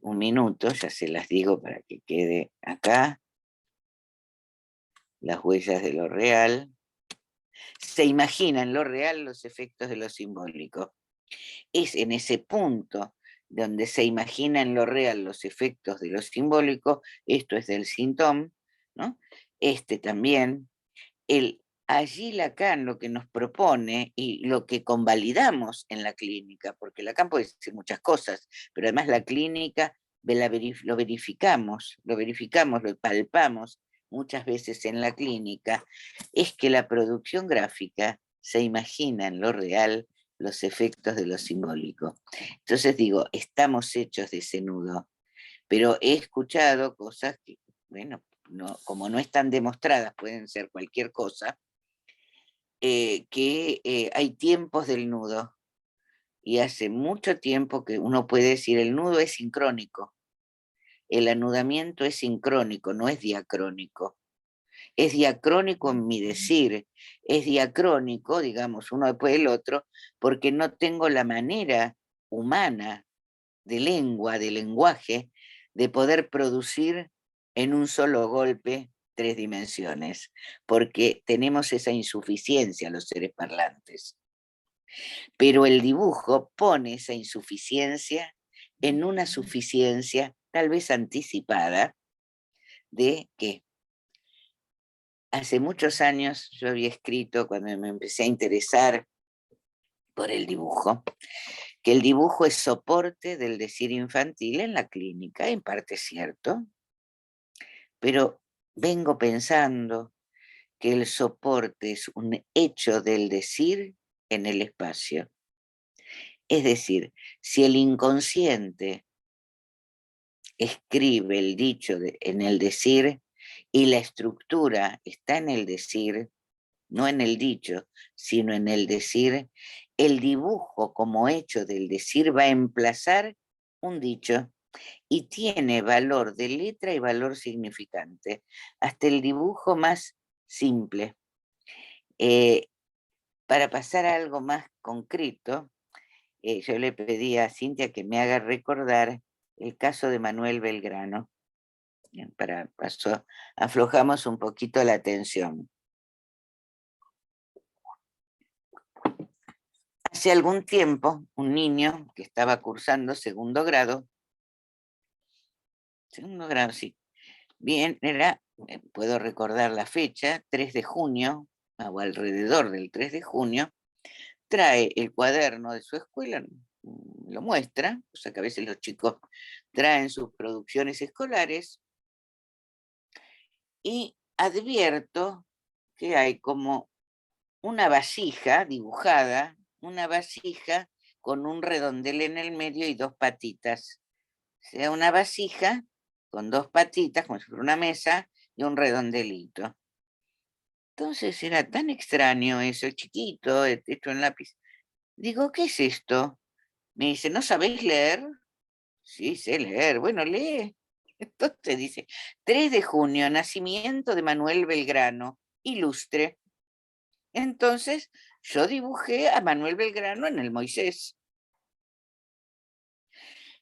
Un minuto, ya se las digo para que quede acá. Las huellas de lo real. Se imagina en lo real los efectos de lo simbólico. Es en ese punto donde se imagina en lo real los efectos de lo simbólico, esto es del Sintón, ¿no? También, allí Lacan lo que nos propone y lo que convalidamos en la clínica, porque Lacan puede decir muchas cosas, pero además la clínica lo verificamos, lo palpamos muchas veces en la clínica, es que la producción gráfica se imagina en lo real los efectos de lo simbólico. Entonces digo, estamos hechos de ese nudo, pero he escuchado cosas que, bueno, no, como no están demostradas, pueden ser cualquier cosa, que hay tiempos del nudo, y hace mucho tiempo que uno puede decir el nudo es sincrónico, el anudamiento es sincrónico, no es diacrónico. Es diacrónico en mi decir, es diacrónico, digamos, uno después del otro, porque no tengo la manera humana de lengua, de lenguaje, de poder producir en un solo golpe 3 dimensiones, porque tenemos esa insuficiencia los seres parlantes. Pero el dibujo pone esa insuficiencia en una suficiencia tal vez anticipada de que hace muchos años yo había escrito, cuando me empecé a interesar por el dibujo, que el dibujo es soporte del decir infantil en la clínica. En parte es cierto, pero vengo pensando que el soporte es un hecho del decir en el espacio. Es decir, si el inconsciente escribe el dicho en el decir y la estructura está en el decir, no en el dicho, sino en el decir, el dibujo como hecho del decir va a emplazar un dicho y tiene valor de letra y valor significante, hasta el dibujo más simple. Para pasar a algo más concreto, yo le pedí a Cintia que me haga recordar el caso de Manuel Belgrano. Bien, para paso, aflojamos un poquito la tensión. Hace algún tiempo, un niño que estaba cursando segundo grado, sí, bien, era, puedo recordar la fecha, 3 de junio, o alrededor del 3 de junio, trae el cuaderno de su escuela, lo muestra, o sea que a veces los chicos traen sus producciones escolares, y advierto que hay como una vasija dibujada, una vasija con un redondel en el medio y dos patitas. O sea, una vasija con dos patitas, como si fuera una mesa, y un redondelito. Entonces era tan extraño eso, chiquito, hecho en lápiz. Digo, ¿qué es esto? Me dice, ¿no sabéis leer? Sí, sé leer. Bueno, lee. Entonces dice, 3 de junio, nacimiento de Manuel Belgrano, ilustre. Entonces yo dibujé a Manuel Belgrano en el Moisés.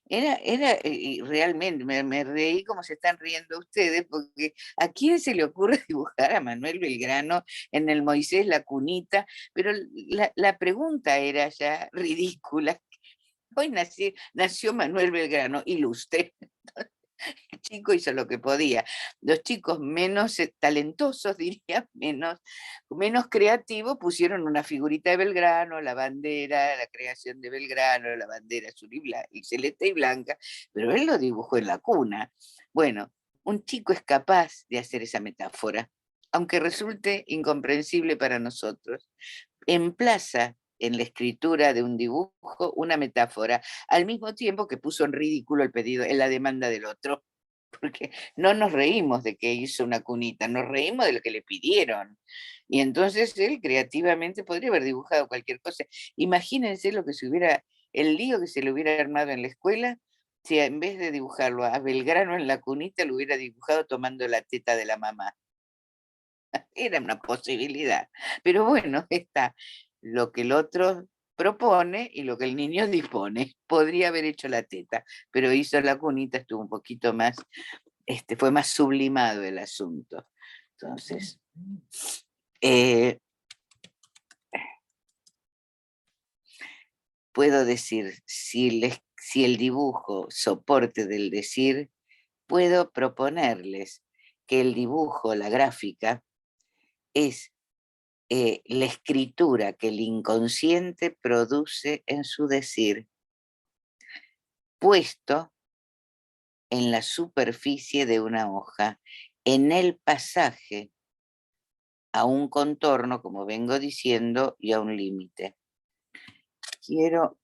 Y realmente me reí como se están riendo ustedes, porque ¿a quién se le ocurre dibujar a Manuel Belgrano en el Moisés, la cunita? Pero la pregunta era ya ridícula. Hoy nació Manuel Belgrano, ilustre. El chico hizo lo que podía. Los chicos menos talentosos, diría, menos creativos, pusieron una figurita de Belgrano, la bandera, la creación de Belgrano, la bandera azul y celeste y blanca, pero él lo dibujó en la cuna. Bueno, un chico es capaz de hacer esa metáfora, aunque resulte incomprensible para nosotros. Emplaza en la escritura de un dibujo una metáfora, al mismo tiempo que puso en ridículo el pedido, en la demanda del otro, porque no nos reímos de que hizo una cunita, nos reímos de lo que le pidieron. Y entonces él creativamente podría haber dibujado cualquier cosa. Imagínense lo que se hubiera, el lío que se le hubiera armado en la escuela, si en vez de dibujarlo a Belgrano en la cunita, lo hubiera dibujado tomando la teta de la mamá. Era una posibilidad. Pero bueno, está lo que el otro propone y lo que el niño dispone. Podría haber hecho la teta, pero hizo la cunita, estuvo un poquito más, fue más sublimado el asunto. Entonces, eh, puedo decir, si el dibujo soporte del decir, puedo proponerles que el dibujo, la gráfica, es la escritura que el inconsciente produce en su decir, puesto en la superficie de una hoja, en el pasaje a un contorno, como vengo diciendo, y a un límite. Quiero...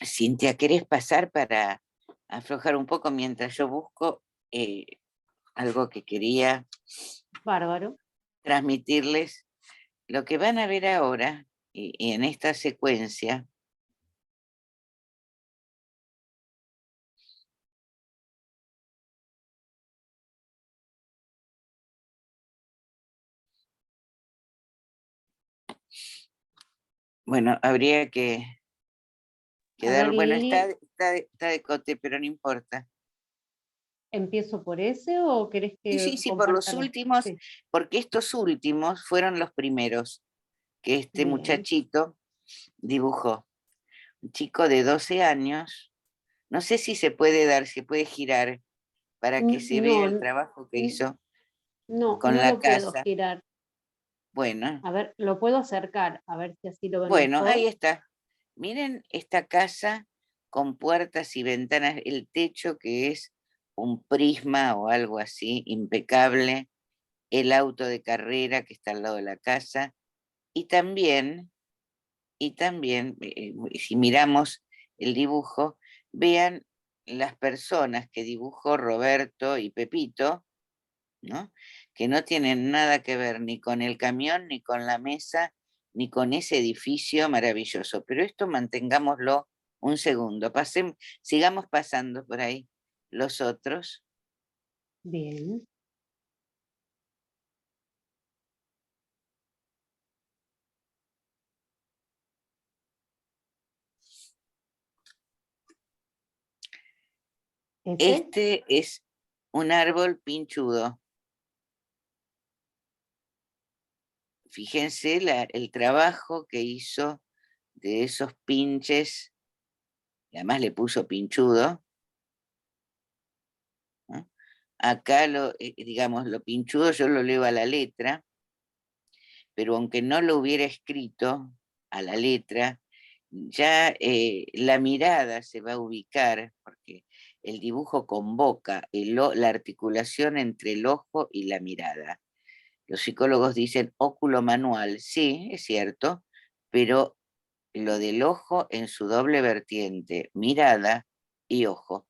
Cintia, ¿querés pasar para aflojar un poco mientras yo busco algo que quería
Bárbaro.
transmitirles? Lo que van a ver ahora y en esta secuencia bueno, habría que
A ver,
dar, bueno,
Lili,
está de cote, pero no importa.
¿empiezo por ese o querés
Sí,
que
sí, sí, por los
comparta los?
últimos,
Sí,
porque estos últimos fueron los primeros que este
bien.
muchachito dibujó. Un chico de 12 años, no sé si se puede dar, se puede girar para que se vea
No,
el trabajo que hizo
no,
con
no
la
lo puedo
casa.
girar.
Bueno,
A ver, lo puedo acercar, a ver si así lo ven
bueno, ahí
mejor.
está. Miren esta casa con puertas y ventanas, el techo que es un prisma o algo así, impecable, el auto de carrera que está al lado de la casa, y también, si miramos el dibujo, vean las personas que dibujó Roberto y Pepito, ¿no? que no tienen nada que ver ni con el camión, ni con la mesa, ni con ese edificio maravilloso. Pero esto mantengámoslo un segundo, sigamos pasando por ahí los otros.
Bien.
Este es un árbol pinchudo. Fíjense el trabajo que hizo de esos pinches, y además le puso pinchudo, ¿no? Acá, digamos, lo pinchudo yo lo leo a la letra, pero aunque no lo hubiera escrito a la letra, ya la mirada se va a ubicar, porque el dibujo convoca la articulación entre el ojo y la mirada. Los psicólogos dicen óculo manual, sí, es cierto, pero lo del ojo en su doble vertiente, mirada y ojo,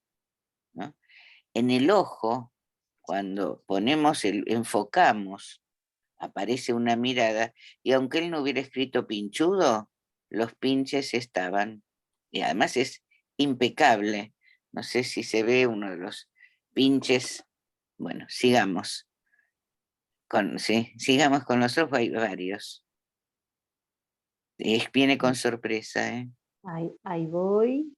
¿no? En el ojo, cuando enfocamos, aparece una mirada, y aunque él no hubiera escrito pinchudo, los pinches estaban, y además es impecable. No sé si se ve uno de los pinches. Bueno, sigamos. Sí, sigamos con los otros, hay varios. Viene con sorpresa, ¿eh?
Ahí voy.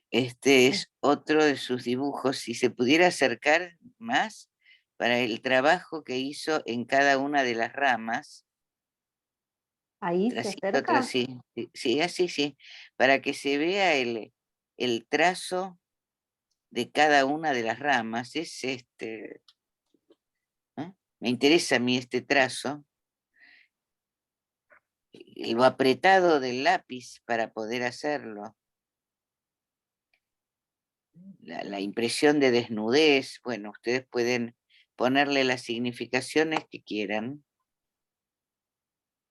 Este es otro de sus dibujos. Si se pudiera acercar más para el trabajo que hizo en cada una de las ramas.
Ahí se
Trasito,
acerca.
sí, sí, así, sí, para que se vea el trazo de cada una de las ramas. Es ¿no? Me interesa a mí este trazo, lo apretado del lápiz para poder hacerlo. La impresión de desnudez, bueno, ustedes pueden ponerle las significaciones que quieran,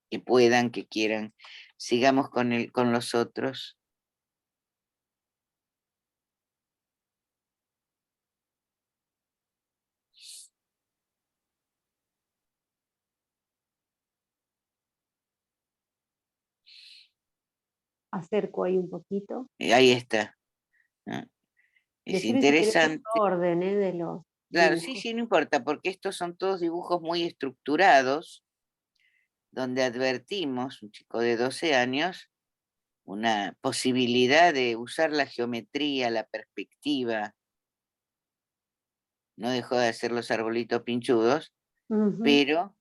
que puedan, que quieran. Sigamos con los otros.
Acerco ahí un poquito.
Ahí está, ¿no? Es
Decime si querés otro
interesante.
orden, de los
Claro, sí,
dibujos.
sí, no importa, porque estos son todos dibujos muy estructurados, donde advertimos, un chico de 12 años, una posibilidad de usar la geometría, la perspectiva. No dejó de hacer los arbolitos pinchudos,
Ujú.
pero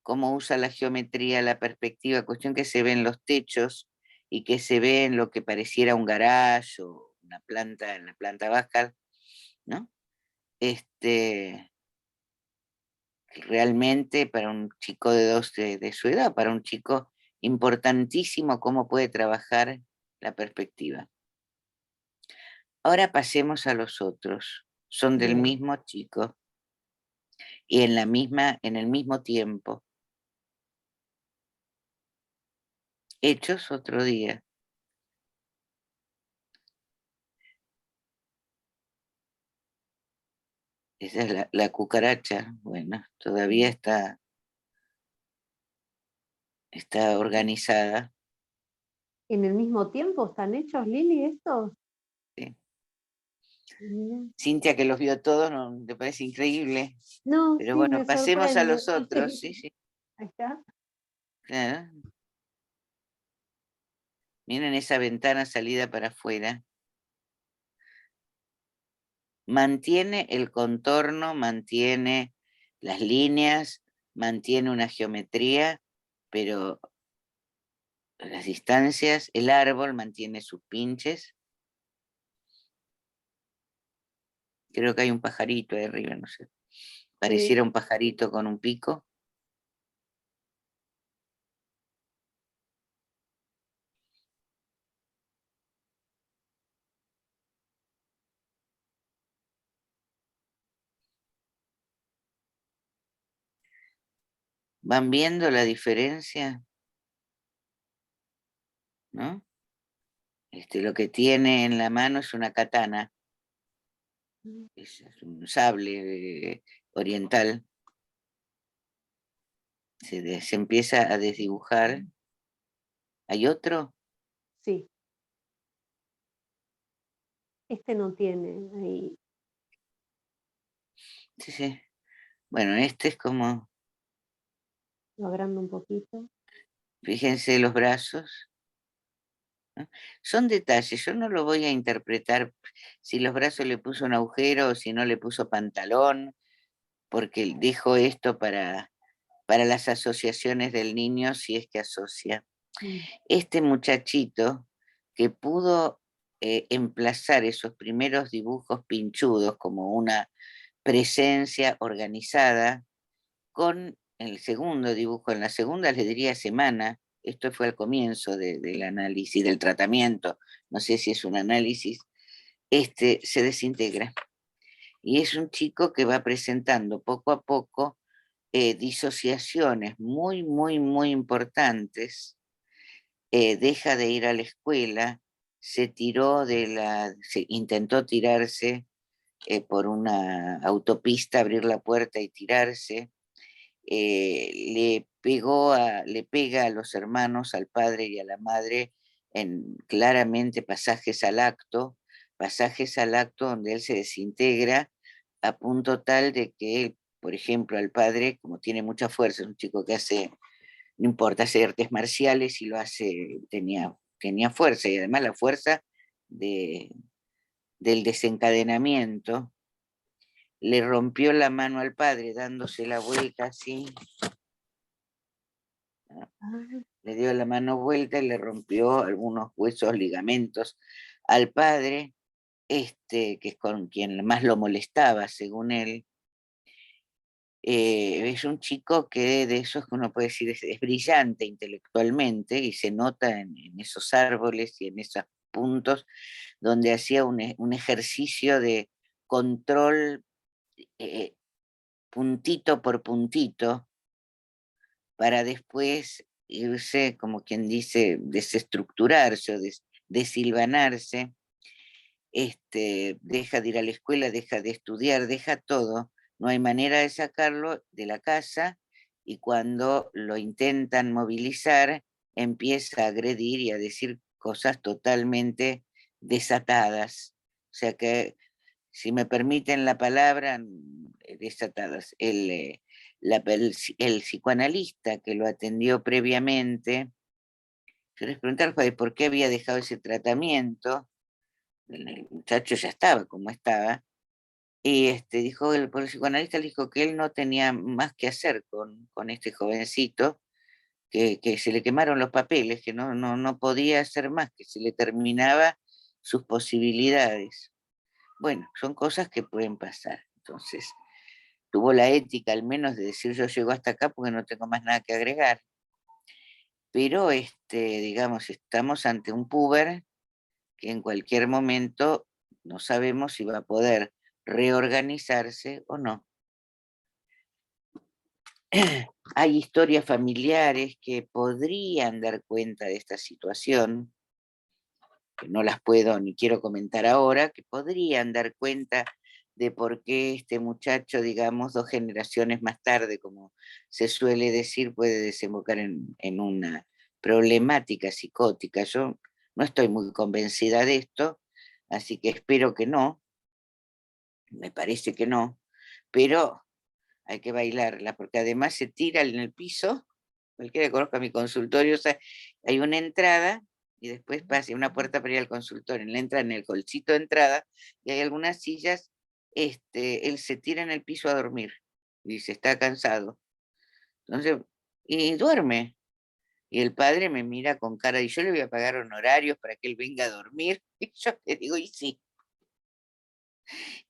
cómo usa la geometría, la perspectiva, cuestión que se ve en los techos y que se ve en lo que pareciera un garage o una planta, en la planta baja, ¿no? Realmente para un chico de su edad, para un chico importantísimo cómo puede trabajar la perspectiva. Ahora pasemos a los otros. Son del
Bien.
mismo chico y en el mismo tiempo. Hechos otro día. Esa es la cucaracha. Bueno, todavía está organizada.
¿En el mismo tiempo están hechos, Lili, estos?
¿Sí?
Mira.
Cintia, que los vio todos, no, te parece increíble.
No,
Pero
sí,
bueno,
me
pasemos a
sorprende.
los otros. Sí, sí,
Ahí está.
claro. Miren esa ventana salida para afuera. Mantiene el contorno, mantiene las líneas, mantiene una geometría, pero las distancias, el árbol mantiene sus pinches. Creo que hay un pajarito ahí arriba, no sé.
Sí.
Pareciera un pajarito con un pico. ¿Van viendo la diferencia? ¿No? Lo que tiene en la mano es una katana, es un sable oriental. Se empieza a desdibujar. ¿Hay otro?
Sí, este no tiene ahí.
Sí, sí. Bueno, este es como,
Lo agrando un poquito.
fíjense los brazos, ¿no? Son detalles, yo no lo voy a interpretar si los brazos le puso un agujero o si no le puso pantalón, porque dijo esto para las asociaciones del niño, si es que asocia.
Mm.
Este muchachito que pudo emplazar esos primeros dibujos pinchudos como una presencia organizada, con el segundo dibujo, en la segunda les diría semana, esto fue al comienzo del análisis, del tratamiento, no sé si es un análisis, se desintegra. Y es un chico que va presentando poco a poco disociaciones muy, muy, muy importantes. Deja de ir a la escuela, intentó tirarse por una autopista, abrir la puerta y tirarse. Le pega a los hermanos, al padre y a la madre en claramente pasajes al acto donde él se desintegra a punto tal de que él, por ejemplo, al padre, como tiene mucha fuerza, es un chico que hace, no importa, hace artes marciales y lo hace, tenía fuerza y además la fuerza de, del desencadenamiento, le rompió la mano al padre dándose la vuelta así,
Ah,
le dio la mano vuelta y le rompió algunos huesos, ligamentos al padre, que es con quien más lo molestaba, según él. Es un chico que de esos que uno puede decir es brillante intelectualmente y se nota en esos árboles y en esos puntos donde hacía un ejercicio de control eh, puntito por puntito para después irse, como quien dice, desestructurarse o desilvanarse, deja de ir a la escuela, deja de estudiar, deja todo, no hay manera de sacarlo de la casa y cuando lo intentan movilizar, empieza a agredir y a decir cosas totalmente desatadas. O sea que si me permiten la palabra, desatadas. El psicoanalista que lo atendió previamente, yo les pregunté por qué había dejado ese tratamiento, el muchacho ya estaba como estaba, y dijo, por el psicoanalista le dijo que él no tenía más que hacer con este jovencito, que se le quemaron los papeles, que no podía hacer más, que se le terminaba sus posibilidades. Bueno, son cosas que pueden pasar. Entonces, tuvo la ética al menos de decir yo llego hasta acá porque no tengo más nada que agregar. Pero, digamos, estamos ante un puber que en cualquier momento no sabemos si va a poder reorganizarse o no. Hay historias familiares que podrían dar cuenta de esta situación, que no las puedo ni quiero comentar ahora, que podrían dar cuenta de por qué este muchacho, digamos, 2 generaciones más tarde, como se suele decir, puede desembocar en una problemática psicótica. Yo no estoy muy convencida de esto, así que espero que no, me parece que no, pero hay que bailarla, porque además se tira en el piso, cualquiera que conozca mi consultorio, o sea, hay una entrada y después pasa una puerta para ir al consultorio, él entra en el colchito de entrada y hay algunas sillas, él se tira en el piso a dormir, y dice, está cansado, entonces, y duerme, y el padre me mira con cara, y yo le voy a pagar honorarios para que él venga a dormir, y yo le digo, y sí,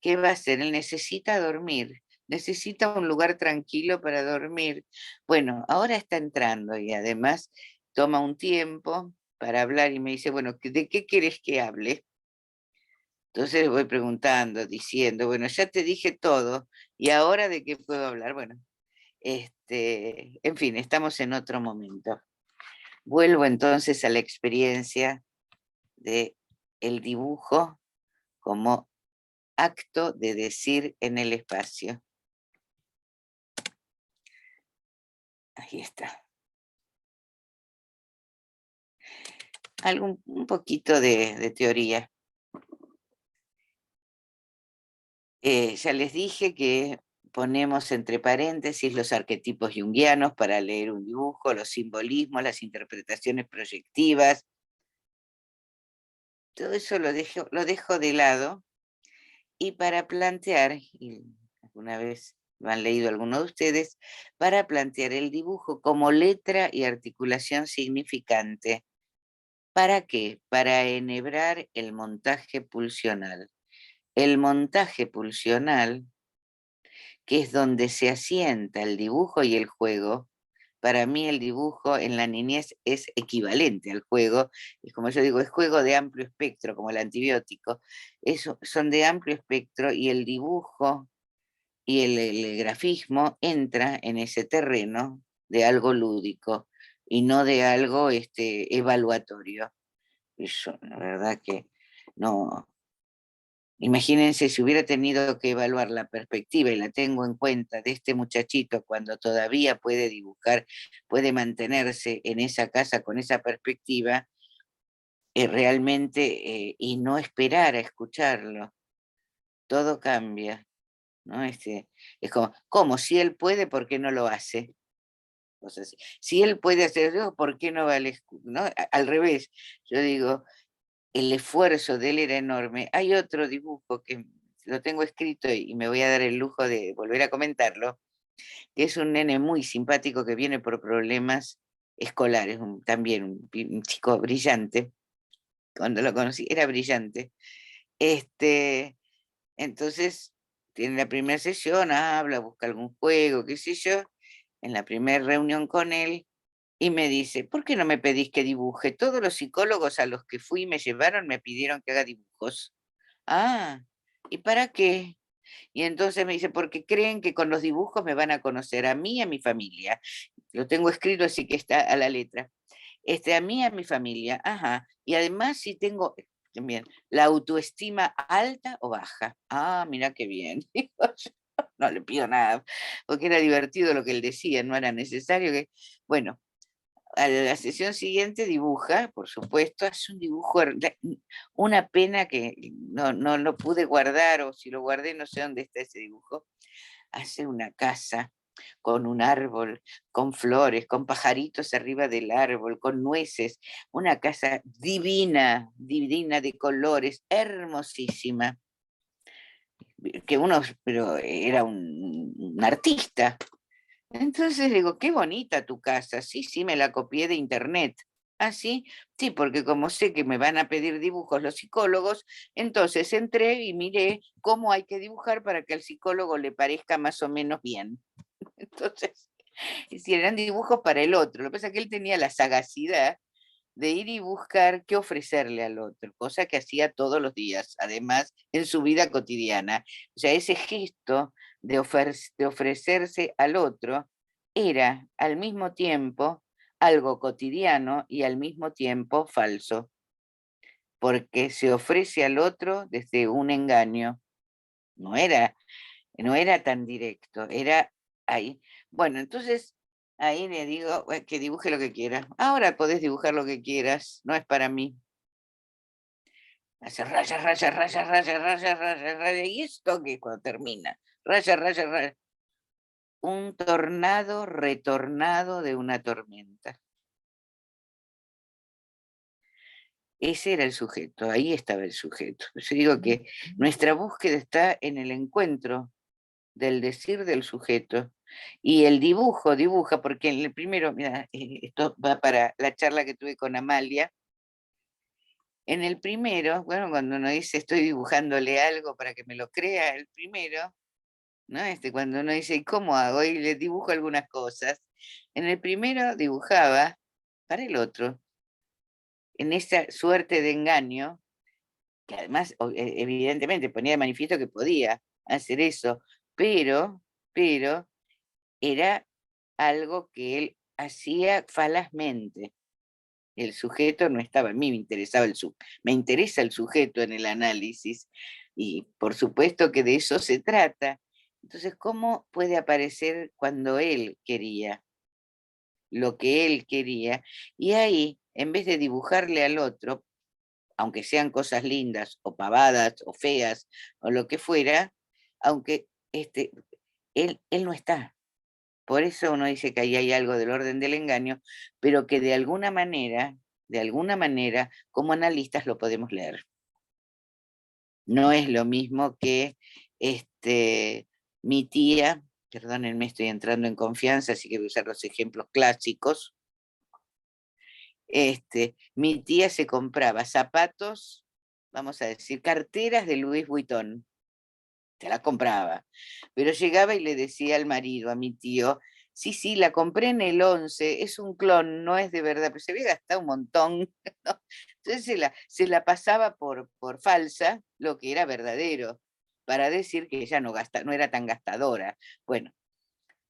¿qué va a hacer? Él necesita dormir, necesita un lugar tranquilo para dormir. Bueno, ahora está entrando y además toma un tiempo para hablar y me dice, bueno, ¿de qué quieres que hable? Entonces le voy preguntando, diciendo, bueno, ya te dije todo y ahora de qué puedo hablar. Bueno, en fin, estamos en otro momento. Vuelvo entonces a la experiencia de el dibujo como acto de decir en el espacio. Ahí está. Un poquito de teoría. Ya les dije que ponemos entre paréntesis los arquetipos junguianos para leer un dibujo, los simbolismos, las interpretaciones proyectivas. Todo eso lo dejo de lado y para plantear, y alguna vez lo han leído algunos de ustedes, para plantear el dibujo como letra y articulación significante. ¿Para qué? Para enhebrar el montaje pulsional. El montaje pulsional, que es donde se asienta el dibujo y el juego. Para mí el dibujo en la niñez es equivalente al juego, es como yo digo, es juego de amplio espectro, como el antibiótico. Son de amplio espectro y el dibujo y el grafismo entra en ese terreno de algo lúdico y no de algo evaluatorio. Eso, la verdad que no. Imagínense si hubiera tenido que evaluar la perspectiva, y la tengo en cuenta, de este muchachito cuando todavía puede dibujar, puede mantenerse en esa casa con esa perspectiva, realmente, y no esperar a escucharlo. Todo cambia, ¿no? Es como, ¿cómo? Si él puede, ¿por qué no lo hace? O sea, si él puede hacerlo, ¿por qué no va ¿no? Al revés, yo digo, el esfuerzo de él era enorme. Hay otro dibujo que lo tengo escrito y me voy a dar el lujo de volver a comentarlo, que es un nene muy simpático que viene por problemas escolares, también un chico brillante. Cuando lo conocí era brillante. Este, entonces, tiene la primera sesión, habla, busca algún juego, qué sé yo, en la primera reunión con él, y me dice, ¿por qué no me pedís que dibuje? Todos los psicólogos a los que fui me llevaron, me pidieron que haga dibujos. Ah, ¿y para qué? Y entonces me dice, porque creen que con los dibujos me van a conocer a mí y a mi familia. Lo tengo escrito así que está a la letra. A mí y a mi familia, ajá. Y además si tengo también la autoestima alta o baja. Ah, mira qué bien. Digo yo, no le pido nada, porque era divertido lo que él decía, no era necesario que, bueno, a la sesión siguiente dibuja, por supuesto, hace un dibujo, una pena que no lo pude guardar, o si lo guardé no sé dónde está ese dibujo. Hace una casa con un árbol, con flores, con pajaritos arriba del árbol, con nueces, una casa divina, divina de colores, hermosísima, que pero era un artista. Entonces digo, qué bonita tu casa. Sí, sí, me la copié de internet. Ah, sí, sí, porque como sé que me van a pedir dibujos los psicólogos, entonces entré y miré cómo hay que dibujar para que al psicólogo le parezca más o menos bien. Entonces, si eran dibujos para el otro. Lo que pasa es que él tenía la sagacidad de ir y buscar qué ofrecerle al otro, cosa que hacía todos los días, además en su vida cotidiana. O sea, ese gesto de ofrecerse al otro era al mismo tiempo algo cotidiano y al mismo tiempo falso, porque se ofrece al otro desde un engaño. No era, no era tan directo, era ahí. Bueno, entonces ahí le digo que dibuje lo que quiera. Ahora podés dibujar lo que quieras, no es para mí. Hace raya, raya, raya, raya, raya, raya, raya. ¿Y esto qué cuando termina? Raya, raya, raya. Un tornado retornado de una tormenta. Ese era el sujeto, ahí estaba el sujeto. Yo digo que nuestra búsqueda está en el encuentro del decir del sujeto. Y el dibujo dibuja, porque en el primero, mira, esto va para la charla que tuve con Amalia. En el primero, bueno, cuando uno dice estoy dibujándole algo para que me lo crea, el primero, ¿no? Cuando uno dice, ¿y cómo hago? Y le dibujo algunas cosas. En el primero dibujaba para el otro, en esa suerte de engaño, que además evidentemente ponía de manifiesto que podía hacer eso, pero era algo que él hacía falazmente. El sujeto no estaba, a mí me interesaba me interesa el sujeto en el análisis, y por supuesto que de eso se trata. Entonces, ¿cómo puede aparecer cuando él quería, lo que él quería? Y ahí, en vez de dibujarle al otro, aunque sean cosas lindas o pavadas o feas o lo que fuera, aunque él no está. Por eso uno dice que ahí hay algo del orden del engaño, pero que de alguna manera, como analistas lo podemos leer. No es lo mismo que mi tía, perdónenme, estoy entrando en confianza, así que voy a usar los ejemplos clásicos. Mi tía se compraba zapatos, vamos a decir, carteras de Louis Vuitton, se las compraba, pero llegaba y le decía al marido, a mi tío, sí, sí, la compré en el 11, es un clon, no es de verdad, pero se había gastado un montón, ¿no? Entonces se la pasaba por falsa lo que era verdadero, para decir que ella no era tan gastadora. Bueno,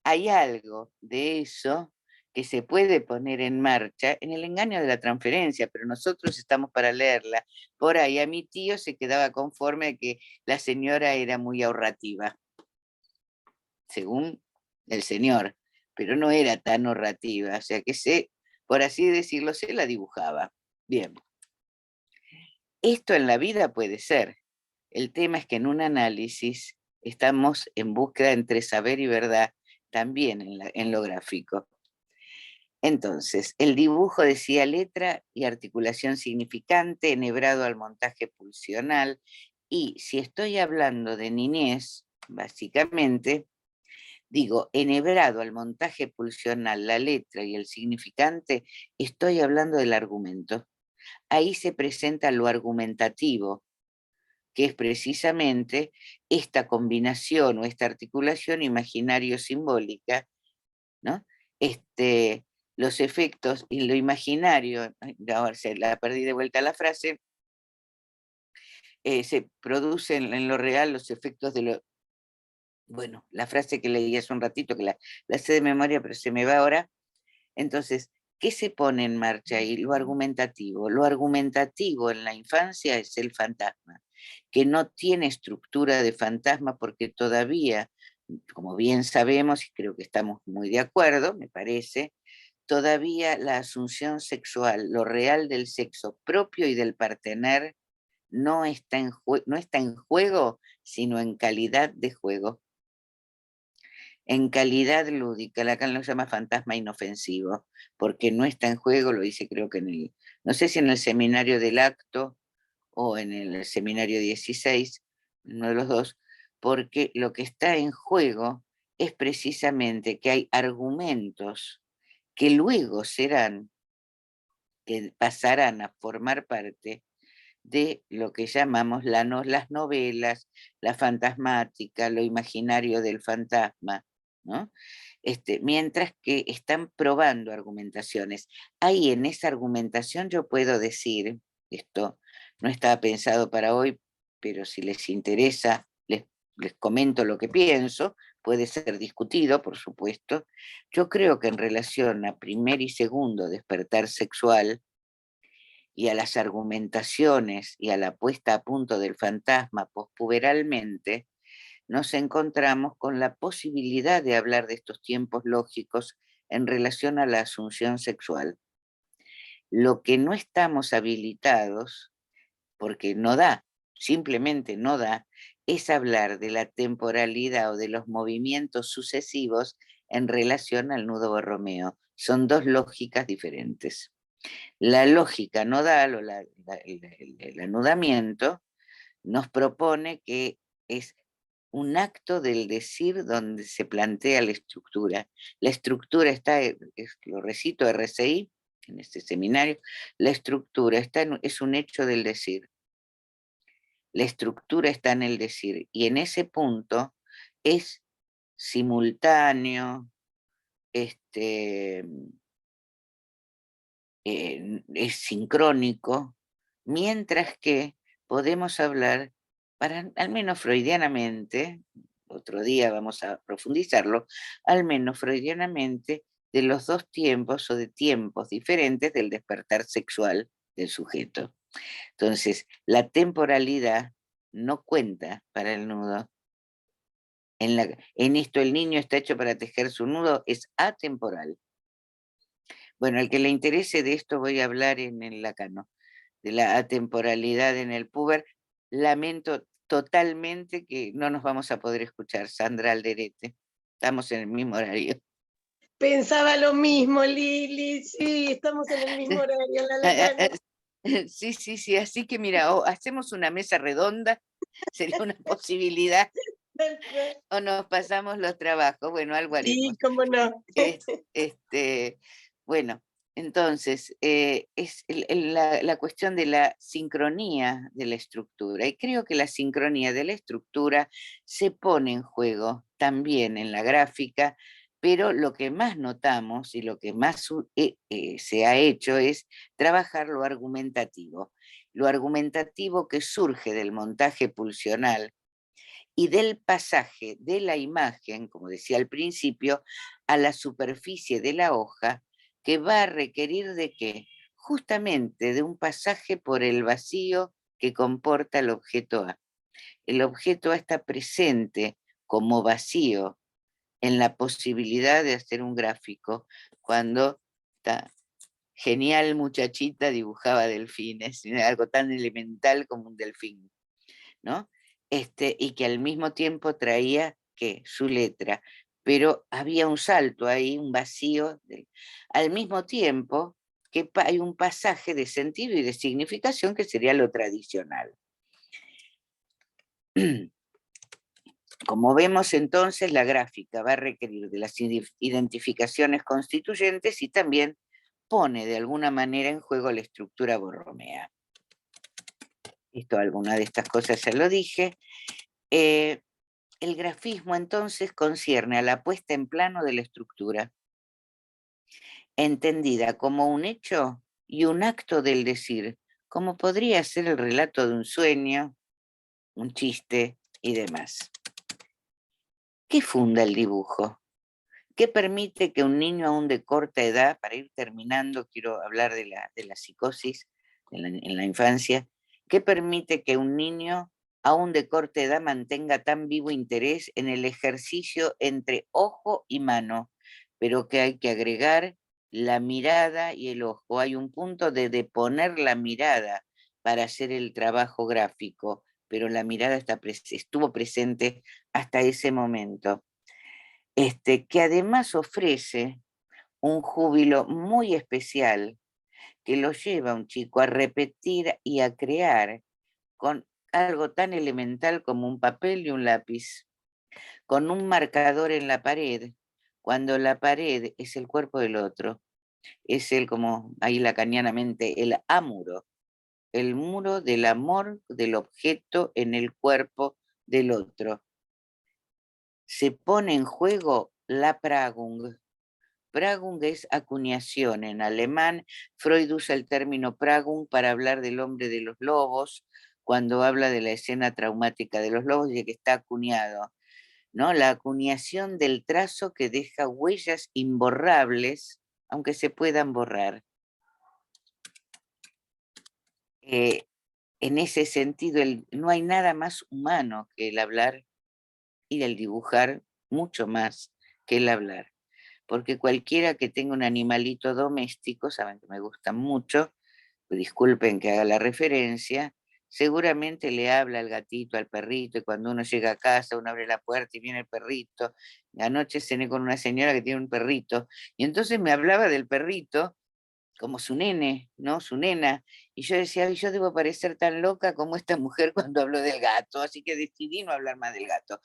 hay algo de eso que se puede poner en marcha en el engaño de la transferencia, pero nosotros estamos para leerla. Por ahí a mi tío se quedaba conforme de que la señora era muy ahorrativa, según el señor, pero no era tan ahorrativa, o sea que por así decirlo, se la dibujaba. Bien, esto en la vida puede ser. El tema es que en un análisis estamos en búsqueda entre saber y verdad, también en lo gráfico. Entonces, el dibujo decía letra y articulación significante, enhebrado al montaje pulsional, y si estoy hablando de niñez, básicamente, digo, enhebrado al montaje pulsional, la letra y el significante, estoy hablando del argumento. Ahí se presenta lo argumentativo, que es precisamente esta combinación o esta articulación imaginario-simbólica, ¿no? Los efectos y lo imaginario, ahora se la perdí de vuelta la frase, se producen en lo real los efectos de lo, bueno, la frase que leí hace un ratito, que la sé de memoria, pero se me va ahora. Entonces, ¿qué se pone en marcha ahí? Lo argumentativo. Lo argumentativo en la infancia es el fantasma, que no tiene estructura de fantasma porque todavía, como bien sabemos, y creo que estamos muy de acuerdo, me parece, todavía la asunción sexual, lo real del sexo propio y del partener, no está en juego, sino en calidad de juego, en calidad lúdica. Lacan lo llama fantasma inofensivo, porque no está en juego, lo dice creo que no sé si en el seminario del acto o en el seminario 16, uno de los dos, porque lo que está en juego es precisamente que hay argumentos que luego que pasarán a formar parte de lo que llamamos las novelas, la fantasmática, lo imaginario del fantasma, ¿no? Mientras que están probando argumentaciones. Ahí en esa argumentación yo puedo decir, esto no estaba pensado para hoy, pero si les interesa, les comento lo que pienso, puede ser discutido, por supuesto. Yo creo que en relación a primer y segundo despertar sexual, y a las argumentaciones y a la puesta a punto del fantasma pospuberalmente, nos encontramos con la posibilidad de hablar de estos tiempos lógicos en relación a la asunción sexual. Lo que no estamos habilitados, porque no da, simplemente no da, es hablar de la temporalidad o de los movimientos sucesivos en relación al nudo borromeo. Son dos lógicas diferentes. La lógica nodal o el anudamiento nos propone que es un acto del decir donde se plantea la estructura. La estructura está, lo recito RCI en este seminario, la estructura es un hecho del decir. La estructura está en el decir y en ese punto es simultáneo, este, es sincrónico, mientras que podemos hablar, al menos freudianamente, otro día vamos a profundizarlo, al menos freudianamente, de los dos tiempos o de tiempos diferentes del despertar sexual del sujeto. Entonces, la temporalidad no cuenta para el nudo. En esto el niño está hecho para tejer su nudo, es atemporal. Bueno, al que le interese de esto voy a hablar en el Lacano, de la atemporalidad en el puber. Lamento totalmente que no nos vamos a poder escuchar, Sandra Alderete. Estamos en el mismo horario.
Pensaba lo mismo, Lili, sí, estamos en el mismo horario, la Lacano.
Sí, sí, sí, así que mira, o hacemos una mesa redonda, sería una posibilidad, o nos pasamos los trabajos, bueno, algo haremos.
Sí, cómo no.
Bueno, entonces, es la cuestión de la sincronía de la estructura, y creo que la sincronía de la estructura se pone en juego también en la gráfica, pero lo que más notamos y lo que más se ha hecho es trabajar lo argumentativo que surge del montaje pulsional y del pasaje de la imagen, como decía al principio, a la superficie de la hoja, que va a requerir de qué? Justamente de un pasaje por el vacío que comporta el objeto A. El objeto A está presente como vacío en la posibilidad de hacer un gráfico cuando esta genial muchachita dibujaba delfines, algo tan elemental como un delfín, ¿no? Y que al mismo tiempo traía que su letra, pero había un salto ahí, un vacío, al mismo tiempo que hay un pasaje de sentido y de significación que sería lo tradicional. Como vemos entonces, la gráfica va a requerir de las identificaciones constituyentes y también pone de alguna manera en juego la estructura borromea. Esto, alguna de estas cosas ya lo dije. El grafismo entonces concierne a la puesta en plano de la estructura, entendida como un hecho y un acto del decir, como podría ser el relato de un sueño, un chiste y demás. ¿Qué funda el dibujo? ¿Qué permite que un niño aún de corta edad, para ir terminando, quiero hablar de la psicosis en la infancia, qué permite que un niño aún de corta edad mantenga tan vivo interés en el ejercicio entre ojo y mano, pero que hay que agregar la mirada y el ojo? Hay un punto de deponer la mirada para hacer el trabajo gráfico, pero la mirada estuvo presente hasta ese momento. Que además ofrece un júbilo muy especial que lo lleva a un chico a repetir y a crear con algo tan elemental como un papel y un lápiz, con un marcador en la pared, cuando la pared es el cuerpo del otro, es el, como ahí lacanianamente, el amuro, el muro del amor del objeto en el cuerpo del otro. Se pone en juego la Pragung. Pragung es acuñación en alemán. Freud usa el término Pragung para hablar del hombre de los lobos, cuando habla de la escena traumática de los lobos y de que está acuñado, ¿no? La acuñación del trazo que deja huellas imborrables, aunque se puedan borrar. En ese sentido, no hay nada más humano que el hablar y el dibujar, mucho más que el hablar. Porque cualquiera que tenga un animalito doméstico, saben que me gustan mucho, disculpen que haga la referencia, seguramente le habla al gatito, al perrito, y cuando uno llega a casa, uno abre la puerta y viene el perrito. Anoche cené con una señora que tiene un perrito, y entonces me hablaba del perrito como su nene, ¿no? Su nena. Y yo decía, "Ay, yo debo parecer tan loca como esta mujer cuando habló del gato", así que decidí no hablar más del gato.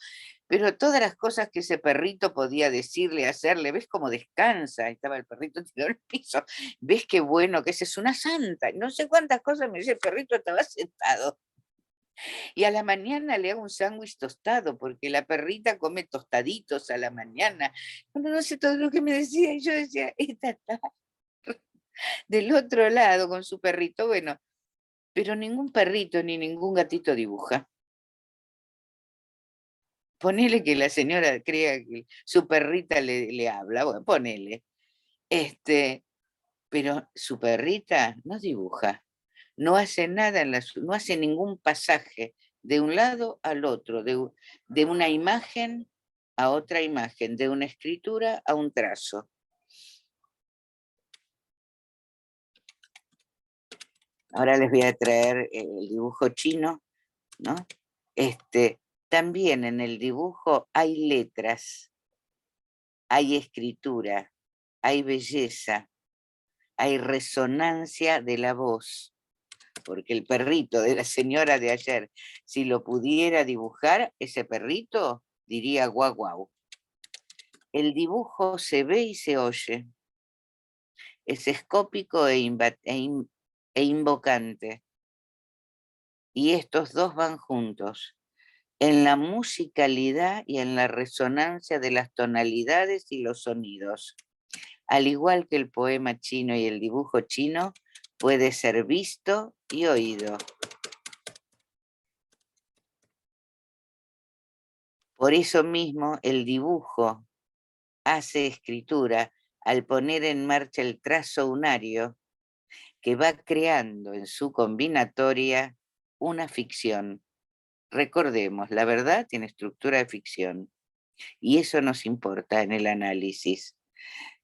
Pero todas las cosas que ese perrito podía decirle, hacerle, ¿ves cómo descansa? Estaba el perrito tirado al piso, ¿ves qué bueno que es una santa? No sé cuántas cosas me dice el perrito, estaba sentado. Y a la mañana le hago un sándwich tostado, porque la perrita come tostaditos a la mañana. Bueno, no sé todo lo que me decía, y yo decía, esta está del otro lado con su perrito, bueno, pero ningún perrito ni ningún gatito dibuja. Ponele que la señora crea que su perrita le habla, bueno, ponele. Pero su perrita no dibuja, no hace nada, no hace ningún pasaje de un lado al otro, de una imagen a otra imagen, de una escritura a un trazo. Ahora les voy a traer el dibujo chino, ¿no? También en el dibujo hay letras, hay escritura, hay belleza, hay resonancia de la voz, porque el perrito de la señora de ayer, si lo pudiera dibujar, ese perrito diría guau guau. El dibujo se ve y se oye, es escópico e invocante, y estos dos van juntos, en la musicalidad y en la resonancia de las tonalidades y los sonidos. Al igual que el poema chino y el dibujo chino, puede ser visto y oído. Por eso mismo el dibujo hace escritura al poner en marcha el trazo unario que va creando en su combinatoria una ficción. Recordemos, la verdad tiene estructura de ficción y eso nos importa en el análisis.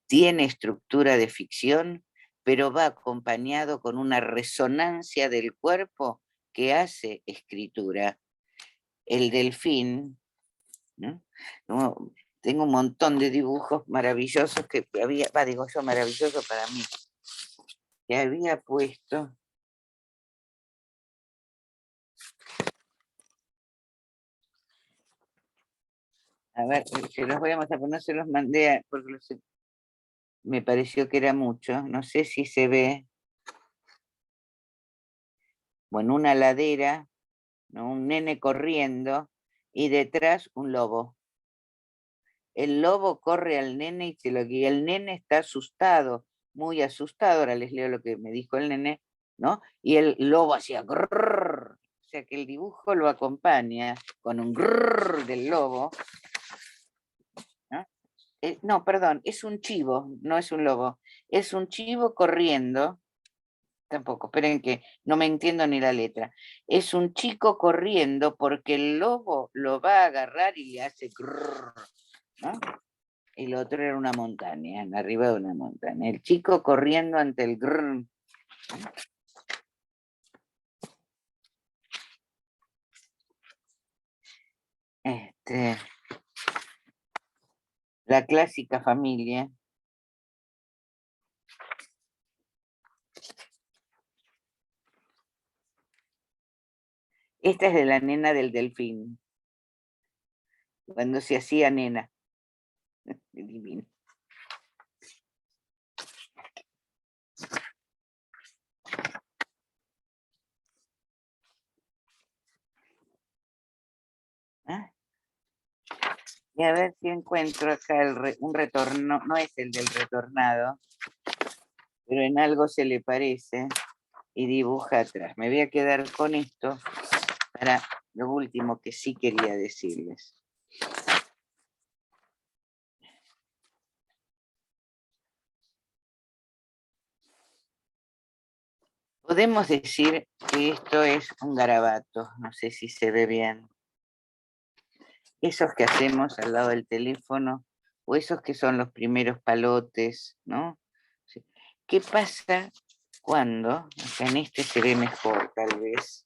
Tiene estructura de ficción, pero va acompañado con una resonancia del cuerpo que hace escritura. El delfín, ¿no? Tengo un montón de dibujos maravillosos que había, digo yo, maravilloso para mí, que había puesto. A ver, se los voy a mostrar, pero no se los mandé porque me pareció que era mucho. No sé si se ve. Bueno, una ladera, ¿no? Un nene corriendo y detrás un lobo. El lobo corre al nene y el nene está asustado, muy asustado. Ahora les leo lo que me dijo el nene, ¿no? Y el lobo hacía grrr, o sea que el dibujo lo acompaña con un grrr del lobo, ¿no? No, perdón, es un chivo, no es un lobo. Es un chivo corriendo, tampoco, esperen que no me entiendo ni la letra. Es un chico corriendo porque el lobo lo va a agarrar y le hace grrr, ¿no? El otro era una montaña, arriba de una montaña. El chico corriendo ante el grrr. La clásica familia. Esta es de la nena del delfín, cuando se hacía nena. Divino. ¿Ah? Y a ver si encuentro acá un retorno, no es el del retornado, pero en algo se le parece y dibuja atrás. Me voy a quedar con esto para lo último que sí quería decirles. Podemos decir que esto es un garabato, no sé si se ve bien. Esos que hacemos al lado del teléfono, o esos que son los primeros palotes, ¿no? ¿Qué pasa cuando, acá en este se ve mejor tal vez?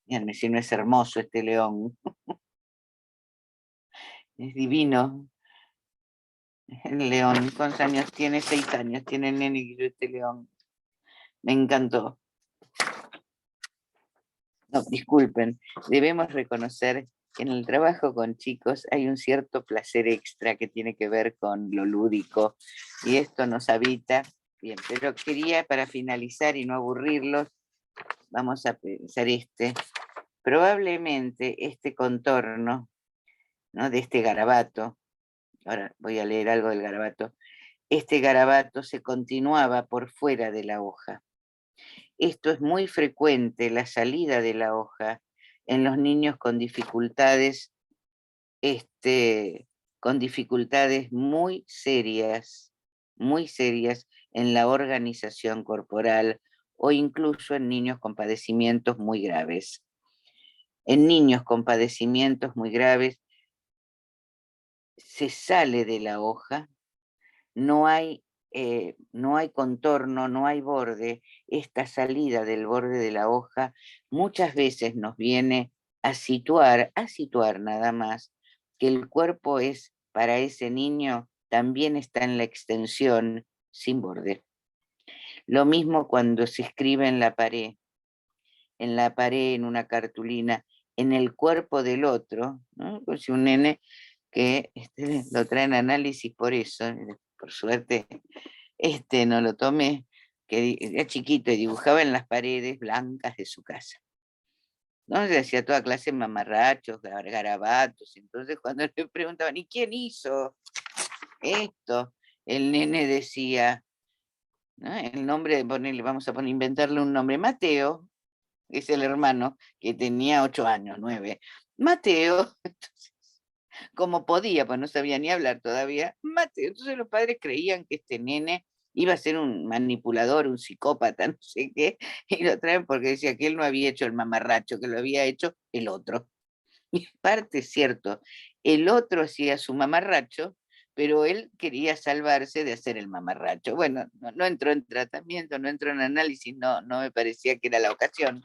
Miren, si no es hermoso este león. Es divino. El león, ¿cuántos años tiene? 6 años tiene el nene y yo este león. Me encantó. No, disculpen, debemos reconocer que en el trabajo con chicos hay un cierto placer extra que tiene que ver con lo lúdico y esto nos habita. Bien, pero quería para finalizar y no aburrirlos, vamos a pensar probablemente este contorno, ¿no? De este garabato, ahora voy a leer algo del garabato, este garabato se continuaba por fuera de la hoja. Esto es muy frecuente, la salida de la hoja, en los niños con dificultades con dificultades muy serias en la organización corporal o incluso en niños con padecimientos muy graves. En niños con padecimientos muy graves se sale de la hoja, no hay contorno, no hay borde. Esta salida del borde de la hoja muchas veces nos viene a situar nada más, que el cuerpo es, para ese niño, también está en la extensión sin borde. Lo mismo cuando se escribe en la pared, en una cartulina, en el cuerpo del otro, ¿no? Pues si un nene que lo traen análisis por eso, por suerte no lo tomé, que era chiquito y dibujaba en las paredes blancas de su casa. ¿No? Se hacía toda clase de mamarrachos, garabatos. Entonces cuando le preguntaban, ¿y quién hizo esto? El nene decía, ¿no? El nombre, vamos a inventarle un nombre, Mateo, que es el hermano, que tenía 8 años, 9. Mateo, entonces, como podía, pues no sabía ni hablar todavía, Mateo. Entonces los padres creían que este nene iba a ser un manipulador, un psicópata, no sé qué, y lo traen porque decía que él no había hecho el mamarracho, que lo había hecho el otro. Y en parte es cierto, el otro hacía su mamarracho, pero él quería salvarse de hacer el mamarracho. Bueno, no entró en tratamiento, no entró en análisis, no me parecía que era la ocasión.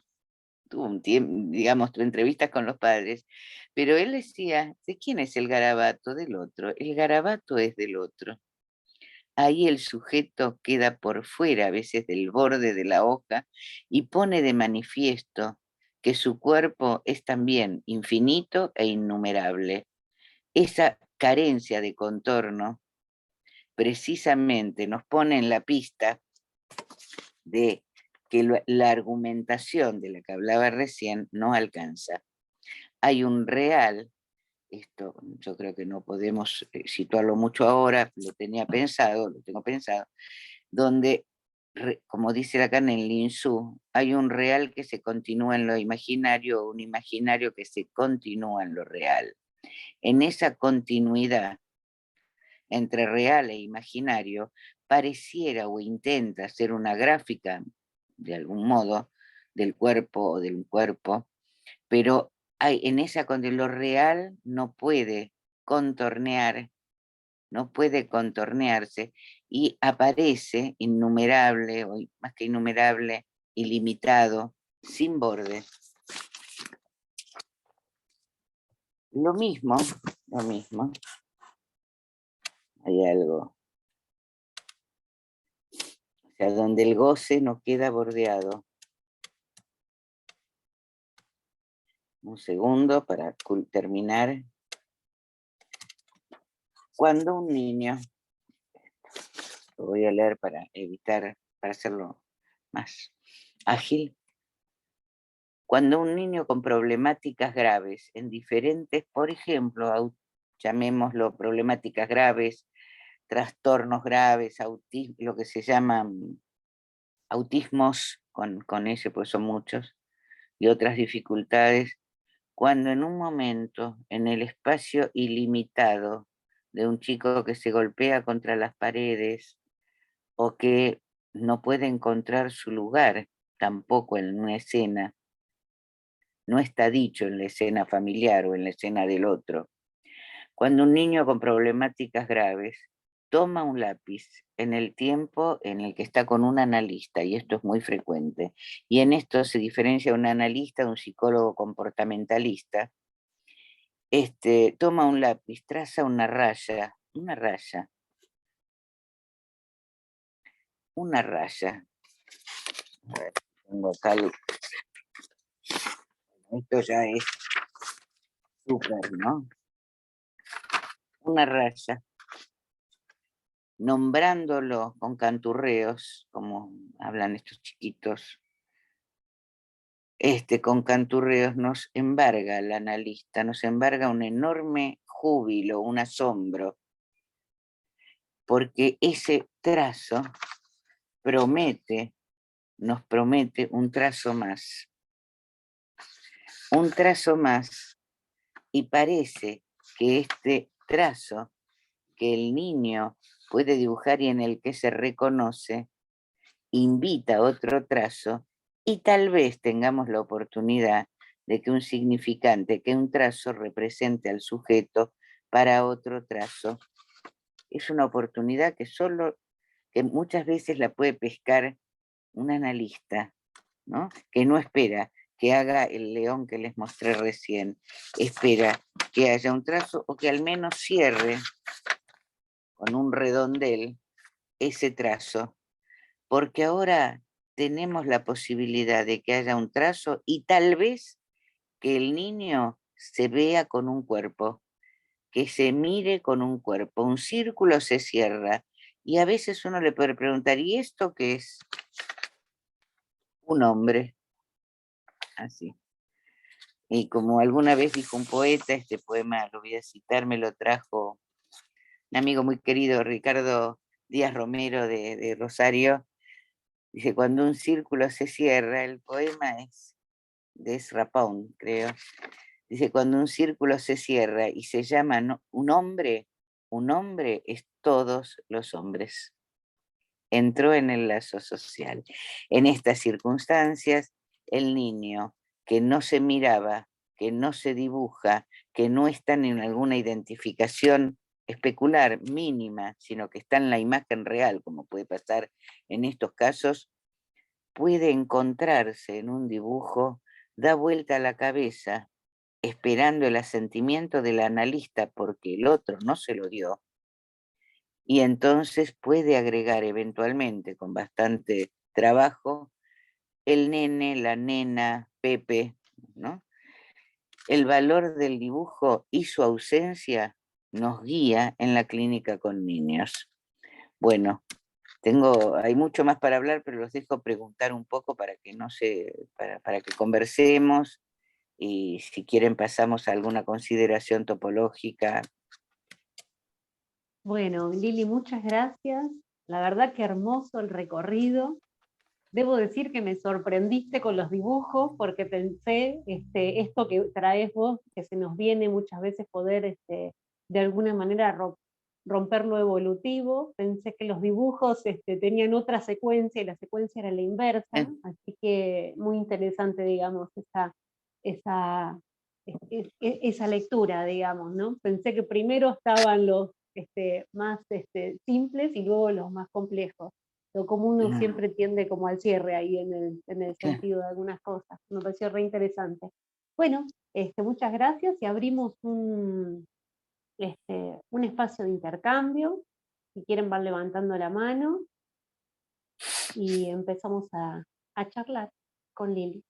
Tuvo un tiempo, digamos, entrevistas con los padres, pero él decía, ¿de quién es el garabato? Del otro. El garabato es del otro. Ahí el sujeto queda por fuera a veces del borde de la hoja y pone de manifiesto que su cuerpo es también infinito e innumerable. Esa carencia de contorno precisamente nos pone en la pista de que la argumentación de la que hablaba recién no alcanza. Hay un real, esto yo creo que no podemos situarlo mucho ahora, lo tengo pensado, donde, como dice acá en el Linsú, hay un real que se continúa en lo imaginario, un imaginario que se continúa en lo real. En esa continuidad entre real e imaginario, pareciera o intenta ser una gráfica, de algún modo, del cuerpo o del cuerpo, pero en esa lo real no puede contornear, no puede contornearse y aparece innumerable, o más que innumerable, ilimitado, sin borde. Lo mismo, hay algo, o sea, donde el goce no queda bordeado. Un segundo para terminar. Cuando un niño, lo voy a leer para evitar, para hacerlo más ágil. Cuando un niño con problemáticas graves en diferentes, por ejemplo, llamémoslo problemáticas graves, trastornos graves, autismo, lo que se llaman autismos, con ese pues son muchos, y otras dificultades, cuando en un momento, en el espacio ilimitado de un chico que se golpea contra las paredes o que no puede encontrar su lugar tampoco en una escena, no está dicho en la escena familiar o en la escena del otro. Cuando un niño con problemáticas graves toma un lápiz en el tiempo en el que está con un analista, y esto es muy frecuente, y en esto se diferencia un analista de un psicólogo comportamentalista, toma un lápiz, traza una raya, a ver, tengo acá, esto ya es súper, ¿no? Una raya, nombrándolo con canturreos, como hablan estos chiquitos, con canturreos nos embarga el analista, nos embarga un enorme júbilo, un asombro, porque ese trazo nos promete un trazo más, y parece que este trazo que el niño puede dibujar y en el que se reconoce, invita a otro trazo y tal vez tengamos la oportunidad de que un significante, que un trazo represente al sujeto para otro trazo. Es una oportunidad que muchas veces la puede pescar un analista, ¿no? Que no espera que haga el león que les mostré recién, espera que haya un trazo o que al menos cierre con un redondel ese trazo, porque ahora tenemos la posibilidad de que haya un trazo y tal vez que el niño se vea con un cuerpo, que se mire con un cuerpo, un círculo se cierra y a veces uno le puede preguntar, ¿y esto qué es? Un hombre, así. Y como alguna vez dijo un poeta, este poema lo voy a citar, me lo trajo un amigo muy querido, Ricardo Díaz Romero de Rosario, dice, cuando un círculo se cierra, el poema es de Ezra Pound, creo, dice, cuando un círculo se cierra y se llama un hombre es todos los hombres. Entró en el lazo social. En estas circunstancias, el niño que no se miraba, que no se dibuja, que no está en alguna identificación especular mínima, sino que está en la imagen real, como puede pasar en estos casos, puede encontrarse en un dibujo, da vuelta a la cabeza, esperando el asentimiento del analista porque el otro no se lo dio, y entonces puede agregar eventualmente, con bastante trabajo, el nene, la nena, Pepe, ¿no? El valor del dibujo y su ausencia nos guía en la clínica con niños. Bueno, hay mucho más para hablar, pero los dejo preguntar un poco para que para que conversemos y si quieren pasamos a alguna consideración topológica.
Bueno, Lili, muchas gracias. La verdad que hermoso el recorrido. Debo decir que me sorprendiste con los dibujos porque pensé esto que traes vos, que se nos viene muchas veces poder de alguna manera romper lo evolutivo. Pensé que los dibujos tenían otra secuencia y la secuencia era la inversa, así que muy interesante, digamos, esa, esa lectura, digamos, ¿no? Pensé que primero estaban los más simples y luego los más complejos. Pero como uno siempre tiende como al cierre ahí en el sentido de algunas cosas. Me pareció re interesante. Bueno, muchas gracias y abrimos un espacio de intercambio. Si quieren van levantando la mano y empezamos a charlar con Lili.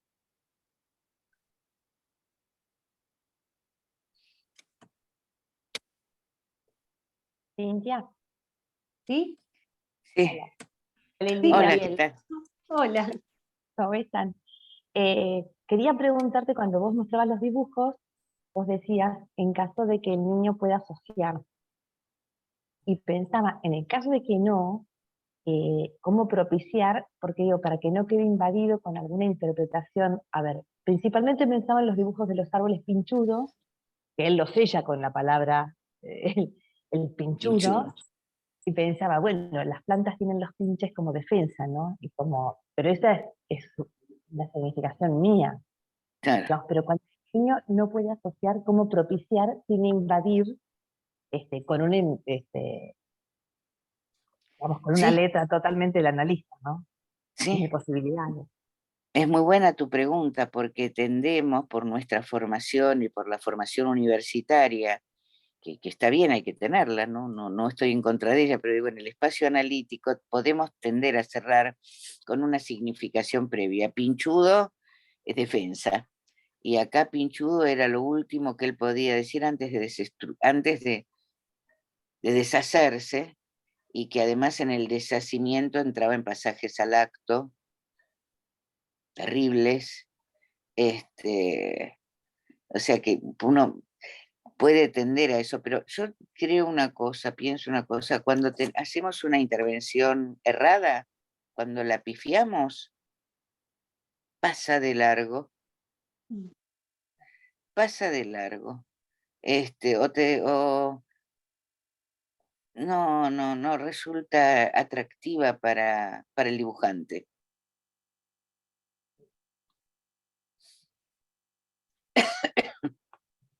Cintia.
¿Sí?
Sí.
Sí,
Hola, ¿qué tal?
Hola.
¿Cómo están? Quería preguntarte, cuando vos mostrabas los dibujos, vos decías, en caso de que el niño pueda asociar. Y pensaba, en el caso de que no, cómo propiciar, porque digo, para que no quede invadido con alguna interpretación. A ver, principalmente pensaba en los dibujos de los árboles pinchudos, que él los sella con la palabra, el pinchudo. Y pensaba, bueno, las plantas tienen los pinches como defensa, ¿no? Pero esa es la significación mía.
Claro.
¿No? Pero cuando el niño no puede asociar, cómo propiciar sin invadir con con una letra totalmente del analista, ¿no? Tiene posibilidades.
Es muy buena tu pregunta porque tendemos por nuestra formación y por la formación universitaria, que está bien, hay que tenerla, no estoy en contra de ella, pero digo, en el espacio analítico podemos tender a cerrar con una significación previa. Pinchudo es defensa, y acá pinchudo era lo último que él podía decir antes de deshacerse, y que además en el deshacimiento entraba en pasajes al acto terribles, o sea que uno puede tender a eso, pero yo creo una cosa, pienso una cosa, cuando hacemos una intervención errada, cuando la pifiamos, pasa de largo, pasa de largo. no resulta atractiva para el dibujante.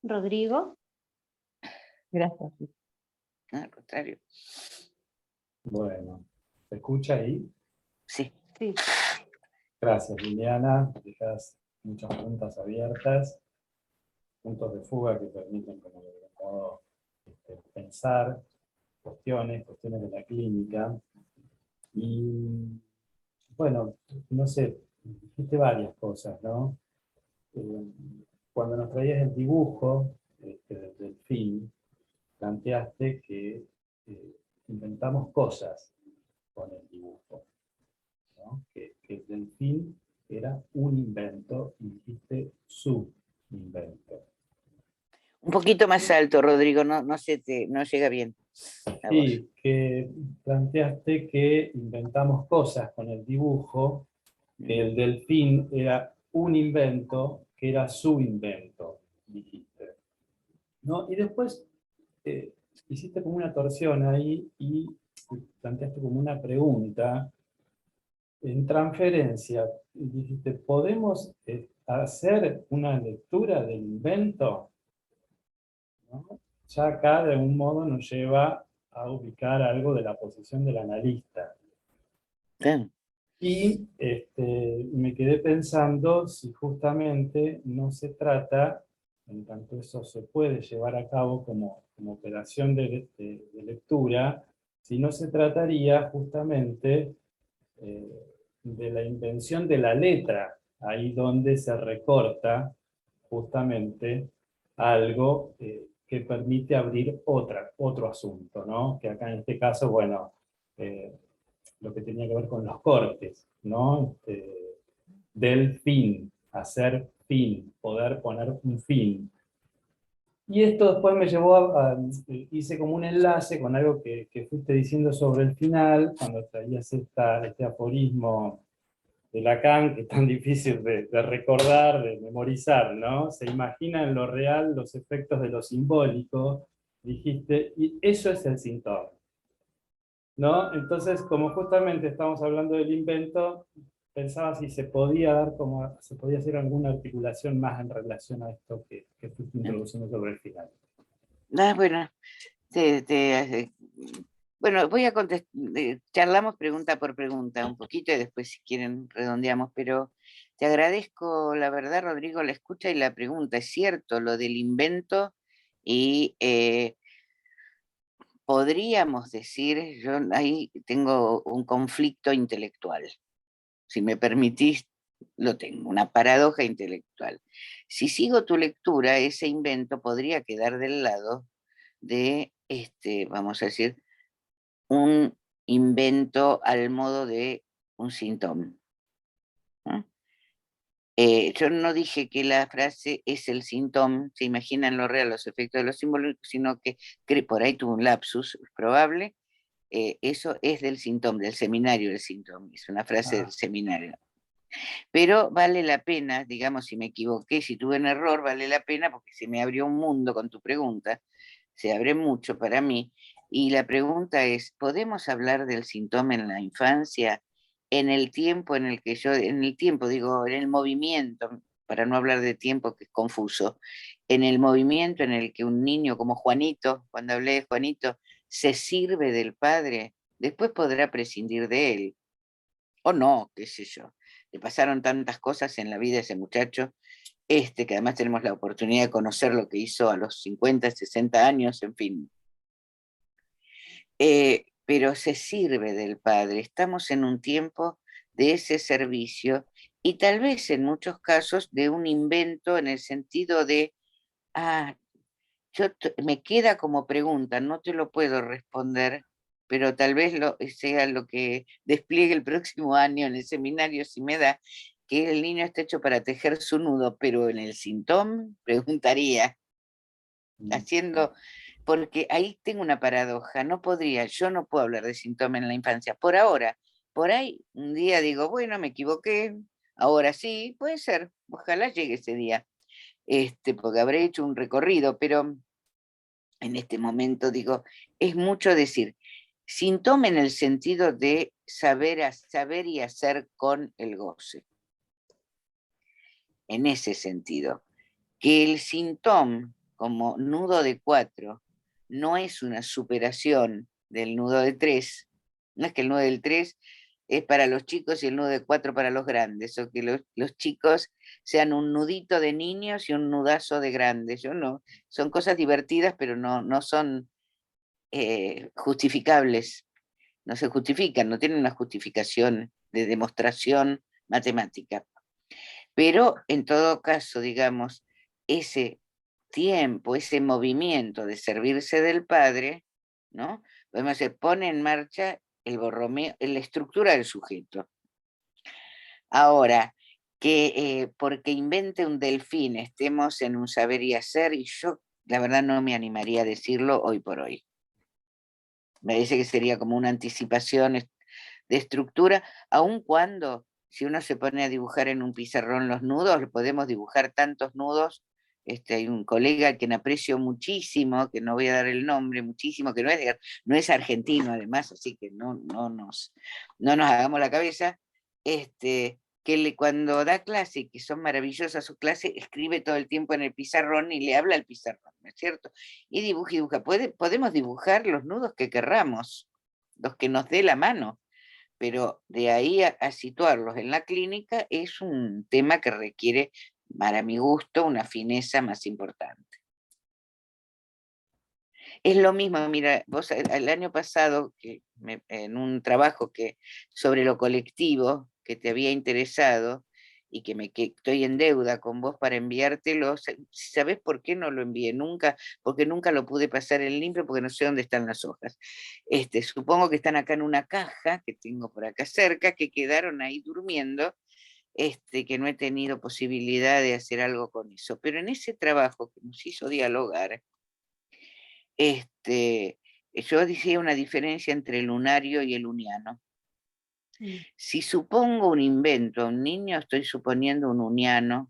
Rodrigo.
Gracias.
No, al contrario.
Bueno, ¿se escucha ahí?
Sí.
Sí.
Gracias, Liliana. Dejas muchas preguntas abiertas, puntos de fuga que permiten, como de algún modo, pensar cuestiones de la clínica. Y bueno, no sé, dijiste varias cosas, ¿no? Cuando nos traías el dibujo del film, planteaste que inventamos cosas con el dibujo, ¿no? Que el delfín era un invento y dijiste su invento.
Un poquito más alto, Rodrigo, no llega bien a vos.
Sí, que planteaste que inventamos cosas con el dibujo, que el delfín era un invento, que era su invento, dijiste, ¿no? Y después hiciste como una torsión ahí y planteaste como una pregunta en transferencia. Dijiste, ¿podemos hacer una lectura del invento? ¿No? Ya acá de algún modo nos lleva a ubicar algo de la posición del analista.
Bien.
Y me quedé pensando si justamente no se trata, en tanto eso se puede llevar a cabo como operación de lectura, si no se trataría justamente de la invención de la letra, ahí donde se recorta justamente algo que permite abrir otro asunto, ¿no? Que acá en este caso, bueno, lo que tenía que ver con los cortes, ¿no? Del fin, hacer fin, poder poner un fin. Y esto después me llevó hice como un enlace con algo que fuiste diciendo sobre el final, cuando traías este aforismo de Lacan, que es tan difícil de recordar, de memorizar, ¿no? Se imagina en lo real los efectos de lo simbólico, dijiste, y eso es el síntoma, ¿no? Entonces, como justamente estamos hablando del invento, pensaba si se podía hacer alguna articulación más en relación a esto que fuiste introduciendo sobre el final.
Bueno, bueno, voy a contestar, charlamos pregunta por pregunta un poquito y después si quieren redondeamos, pero te agradezco, la verdad, Rodrigo, la escucha y la pregunta. Es cierto lo del invento y podríamos decir, yo ahí tengo un conflicto intelectual. Si me permitís, lo tengo, una paradoja intelectual. Si sigo tu lectura, ese invento podría quedar del lado de, vamos a decir, un invento al modo de un síntoma, ¿no? Yo no dije que la frase es el síntoma, se imagina en lo real los efectos de los símbolos, sino que por ahí tuvo un lapsus, es probable. Eso es del síntoma, del seminario del síntoma, es una frase del seminario. Pero vale la pena, digamos, si me equivoqué, si tuve un error, vale la pena porque se me abrió un mundo con tu pregunta, se abre mucho para mí. Y la pregunta es, ¿podemos hablar del síntoma en la infancia? En el tiempo en el que en el tiempo digo, en el movimiento, para no hablar de tiempo que es confuso, en el movimiento en el que un niño como Juanito, cuando hablé de Juanito, se sirve del padre, después podrá prescindir de él, o no, qué sé yo. Le pasaron tantas cosas en la vida a ese muchacho, que además tenemos la oportunidad de conocer lo que hizo a los 50, 60 años, en fin. Pero se sirve del padre. Estamos en un tiempo de ese servicio y tal vez en muchos casos de un invento en el sentido de, me queda como pregunta, no te lo puedo responder, pero tal vez sea lo que despliegue el próximo año en el seminario, si me da, que el niño está hecho para tejer su nudo, pero en el síntoma, preguntaría, haciendo, porque ahí tengo una paradoja, yo no puedo hablar de síntoma en la infancia, por ahora, por ahí un día digo, bueno, me equivoqué, ahora sí, puede ser, ojalá llegue ese día, porque habré hecho un recorrido, pero en este momento, digo, es mucho decir, síntoma en el sentido de saber y hacer con el goce. En ese sentido, que el síntoma como nudo de 4 no es una superación del nudo de 3, no es que el nudo del 3 es para los chicos y el nudo de 4 para los grandes, o que los chicos sean un nudito de niños y un nudazo de grandes. Yo no, son cosas divertidas, pero no son justificables, no se justifican, no tienen una justificación de demostración matemática. Pero en todo caso, digamos, ese tiempo, ese movimiento de servirse del padre, ¿no? Podemos decir, pone en marcha el Borromeo, la estructura del sujeto. Ahora, que porque invente un delfín estemos en un saber y hacer, y yo la verdad no me animaría a decirlo hoy por hoy. Me parece que sería como una anticipación de estructura, aun cuando si uno se pone a dibujar en un pizarrón los nudos, podemos dibujar tantos nudos. Hay un colega a quien aprecio muchísimo, que no voy a dar el nombre, muchísimo, que no es argentino además, así que no nos hagamos la cabeza, cuando da clase, que son maravillosas sus clases, escribe todo el tiempo en el pizarrón y le habla al pizarrón, ¿no es cierto? Y dibuja y dibuja. Podemos dibujar los nudos que querramos, los que nos dé la mano, pero de ahí a situarlos en la clínica es un tema que requiere, para mi gusto, una fineza más importante. Es lo mismo, mira, vos el año pasado, en un trabajo sobre lo colectivo que te había interesado y que estoy en deuda con vos para enviártelo, ¿sabés por qué no lo envié nunca? Porque nunca lo pude pasar en limpio porque no sé dónde están las hojas. Supongo que están acá en una caja que tengo por acá cerca, que quedaron ahí durmiendo, que no he tenido posibilidad de hacer algo con eso. Pero en ese trabajo que nos hizo dialogar, yo decía una diferencia entre el lunario y el luniano. Si supongo un invento a un niño, estoy suponiendo un uniano,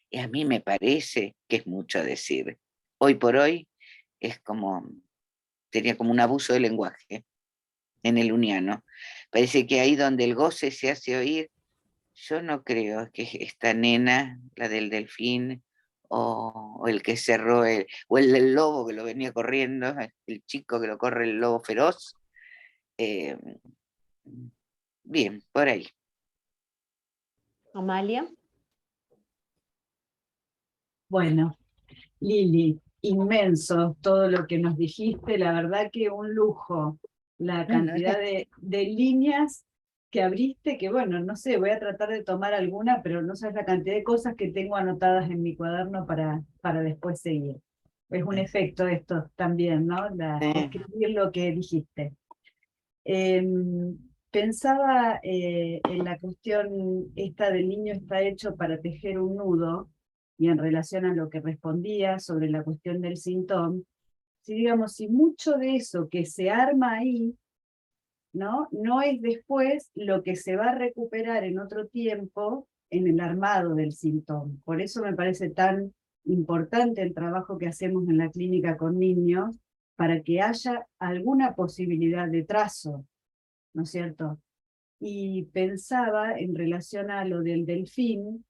y a mí me parece que es mucho decir. Hoy por hoy sería como un abuso de lenguaje en el uniano. Parece que ahí donde el goce se hace oír, yo no creo que esta nena, la del delfín, o el que cerró, o el del lobo que lo venía corriendo, el chico que lo corre el lobo feroz. Bien, por ahí.
Amalia.
Bueno, Lili, inmenso todo lo que nos dijiste, la verdad que un lujo, la cantidad de líneas que abriste, que bueno, no sé, voy a tratar de tomar alguna, pero no sabes la cantidad de cosas que tengo anotadas en mi cuaderno para después seguir. Es un efecto esto también, ¿no? Escribir lo que dijiste. Pensaba en la cuestión esta del niño está hecho para tejer un nudo, y en relación a lo que respondía sobre la cuestión del síntoma, si mucho de eso que se arma ahí, no es después lo que se va a recuperar en otro tiempo en el armado del síntoma. Por eso me parece tan importante el trabajo que hacemos en la clínica con niños, para que haya alguna posibilidad de trazo, ¿no es cierto? Y pensaba en relación a lo del delfín,